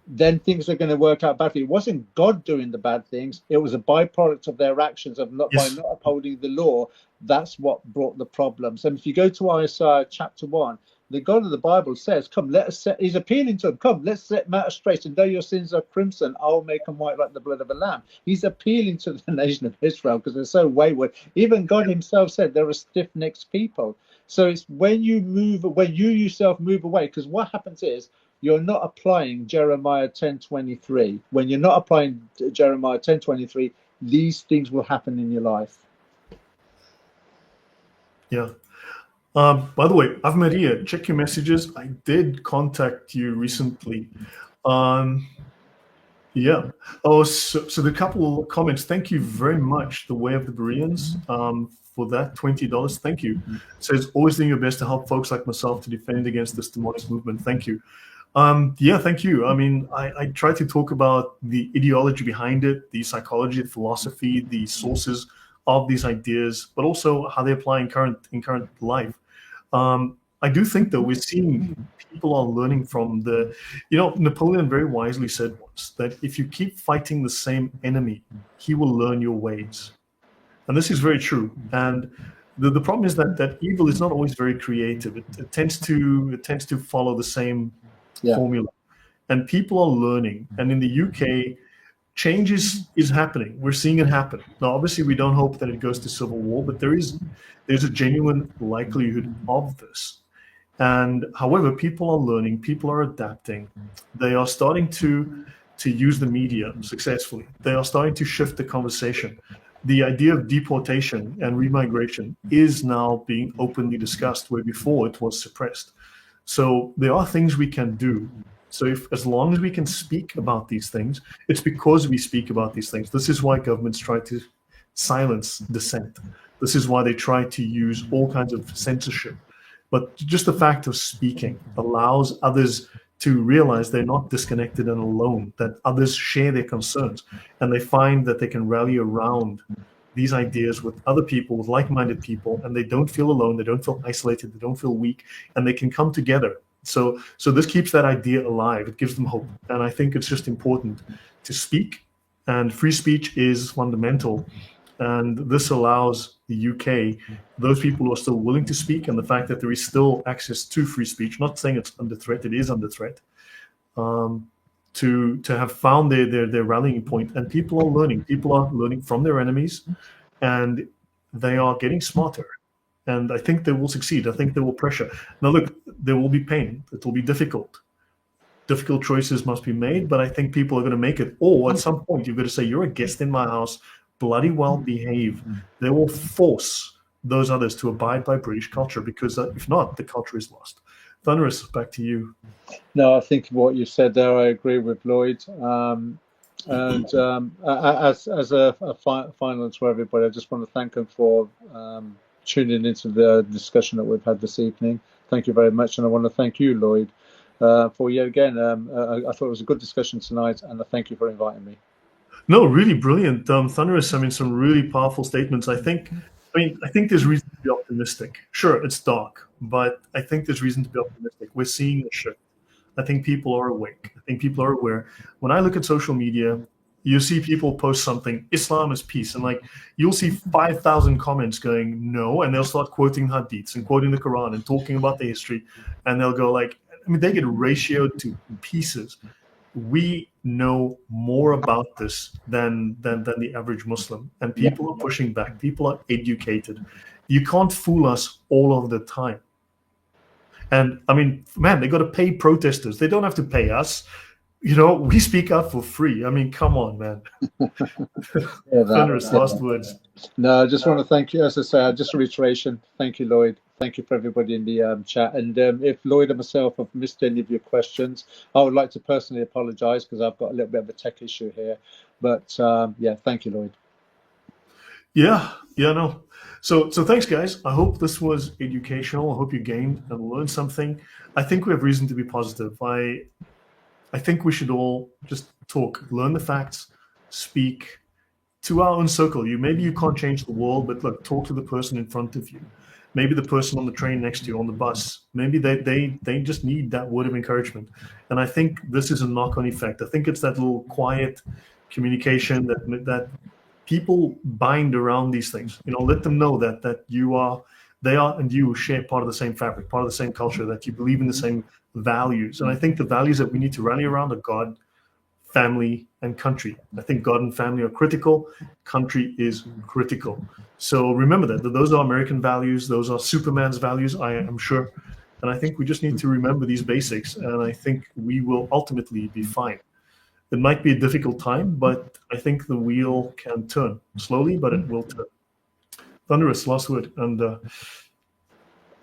then things are going to work out badly. It wasn't God doing the bad things. It was a byproduct of their actions by Yes. not upholding the law. That's what brought the problems. And if you go to Isaiah chapter 1, the God of the Bible says, come, let us set, he's appealing to them, come, let's set matters straight. And though your sins are crimson, I'll make them white like the blood of a lamb. He's appealing to the nation of Israel because they're so wayward. Even God himself said they're a stiff-necked people. So it's when you yourself move away, because what happens is, you're not applying Jeremiah 10:23. When you're not applying Jeremiah 10:23, these things will happen in your life. Yeah. By the way, Ave Maria, check your messages. I did contact you recently. Yeah. Oh, so the couple of comments. Thank you very much, the Way of the Bereans, for that $20. Thank you. It says, always doing your best to help folks like myself to defend against this demonic movement. Thank you. Yeah, thank you. I mean, I try to talk about the ideology behind it, the psychology, the philosophy, the sources of these ideas, but also how they apply in current life. I do think, though, we're seeing people are learning from Napoleon very wisely said once that if you keep fighting the same enemy, he will learn your ways. And this is very true. And the problem is that evil is not always very creative. It tends to follow the same formula. And people are learning. And in the UK, change is happening. We're seeing it happen. Now, obviously, we don't hope that it goes to civil war, but there's a genuine likelihood of this. And however, people are learning, people are adapting. They are starting to use the media successfully. They are starting to shift the conversation. The idea of deportation and remigration is now being openly discussed, where before it was suppressed. So there are things we can do. So as long as we can speak about these things, it's because we speak about these things. This is why governments try to silence dissent. This is why they try to use all kinds of censorship. But just the fact of speaking allows others to realize they're not disconnected and alone, that others share their concerns, and they find that they can rally around these ideas with other people, with like-minded people, and they don't feel alone, they don't feel isolated, they don't feel weak, and they can come together. So this keeps that idea alive. It gives them hope. And I think it's just important to speak, and free speech is fundamental. And this allows the UK, those people who are still willing to speak, and the fact that there is still access to free speech, not saying it's under threat, it is under threat, to have found their rallying point. And people are learning from their enemies, and they are getting smarter. And I think they will succeed. I think they will pressure. Now, look, there will be pain. It will be difficult. Difficult choices must be made, but I think people are going to make it. Or at some point, you've got to say, you're a guest in my house, bloody well behave. They will force those others to abide by British culture, because if not, the culture is lost. Thunderous, back to you. No, I think what you said there, I agree with Lloyd. As a final to everybody, I just want to thank them for tuning into the discussion that we've had this evening. Thank you very much, and I want to thank you, Lloyd, for yet again. I thought it was a good discussion tonight, and I thank you for inviting me. No, really brilliant, Thunderous. I mean, some really powerful statements. I think there's reason to be optimistic. Sure, it's dark, but I think there's reason to be optimistic. We're seeing a shift. I think people are awake. I think people are aware. When I look at social media, you see people post something, Islam is peace, and like you'll see 5,000 comments going no, and they'll start quoting hadiths and quoting the Quran and talking about the history, and they'll go like, I mean, they get ratioed to pieces. We know more about this than the average Muslim, and people are pushing back. People are educated. You can't fool us all of the time. And I mean, man, they got to pay protesters. They don't have to pay us. We speak out for free. I mean, come on, man. Thunderous, last words. No, I just want to thank you. As I say, just a reiteration. Thank you, Lloyd. Thank you for everybody in the chat. And if Lloyd and myself have missed any of your questions, I would like to personally apologise, because I've got a little bit of a tech issue here. But yeah, thank you, Lloyd. Yeah, no. So thanks, guys. I hope this was educational. I hope you gained and learned something. I think we have reason to be positive. I think we should all just talk, learn the facts, speak, to our own circle. Maybe you can't change the world, but look, talk to the person in front of you. Maybe the person on the train next to you, on the bus. Maybe they just need that word of encouragement. And I think this is a knock-on effect. I think it's that little quiet communication that people bind around these things. Let them know that they are and you share part of the same fabric, part of the same culture, that you believe in the same values. And I think the values that we need to rally around are God, family, and country. I think God and family are critical. Country is critical. So remember that those are American values. Those are Superman's values, I am sure. And I think we just need to remember these basics. And I think we will ultimately be fine. It might be a difficult time, but I think the wheel can turn slowly, but it will turn. Thunderous, last word. And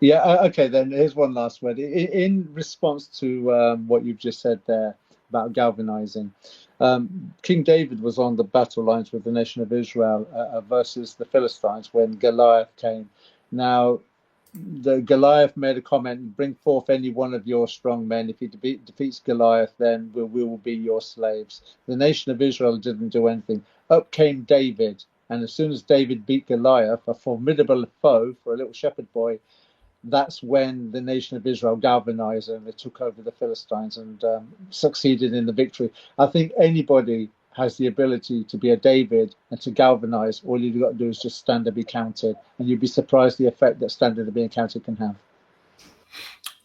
yeah, okay, then here's one last word. In response to what you've just said there about galvanizing, King David was on the battle lines with the nation of Israel versus the Philistines when Goliath came. Now, the Goliath made a comment, bring forth any one of your strong men. If he defeats Goliath, then we will be your slaves. The nation of Israel didn't do anything. Up came David, and as soon as David beat Goliath, a formidable foe for a little shepherd boy, that's when the nation of Israel galvanized and they took over the Philistines and succeeded in the victory. I think anybody has the ability to be a David and to galvanize. All you've got to do is just stand and be counted, and you'd be surprised the effect that standing and being counted can have.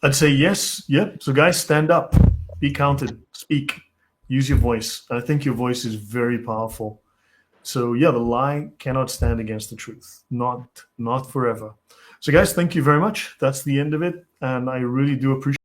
I'd say yes. Yep. So guys, stand up, be counted, speak, use your voice. I think your voice is very powerful. So yeah, the lie cannot stand against the truth. Not forever. So guys, thank you very much. That's the end of it. And I really do appreciate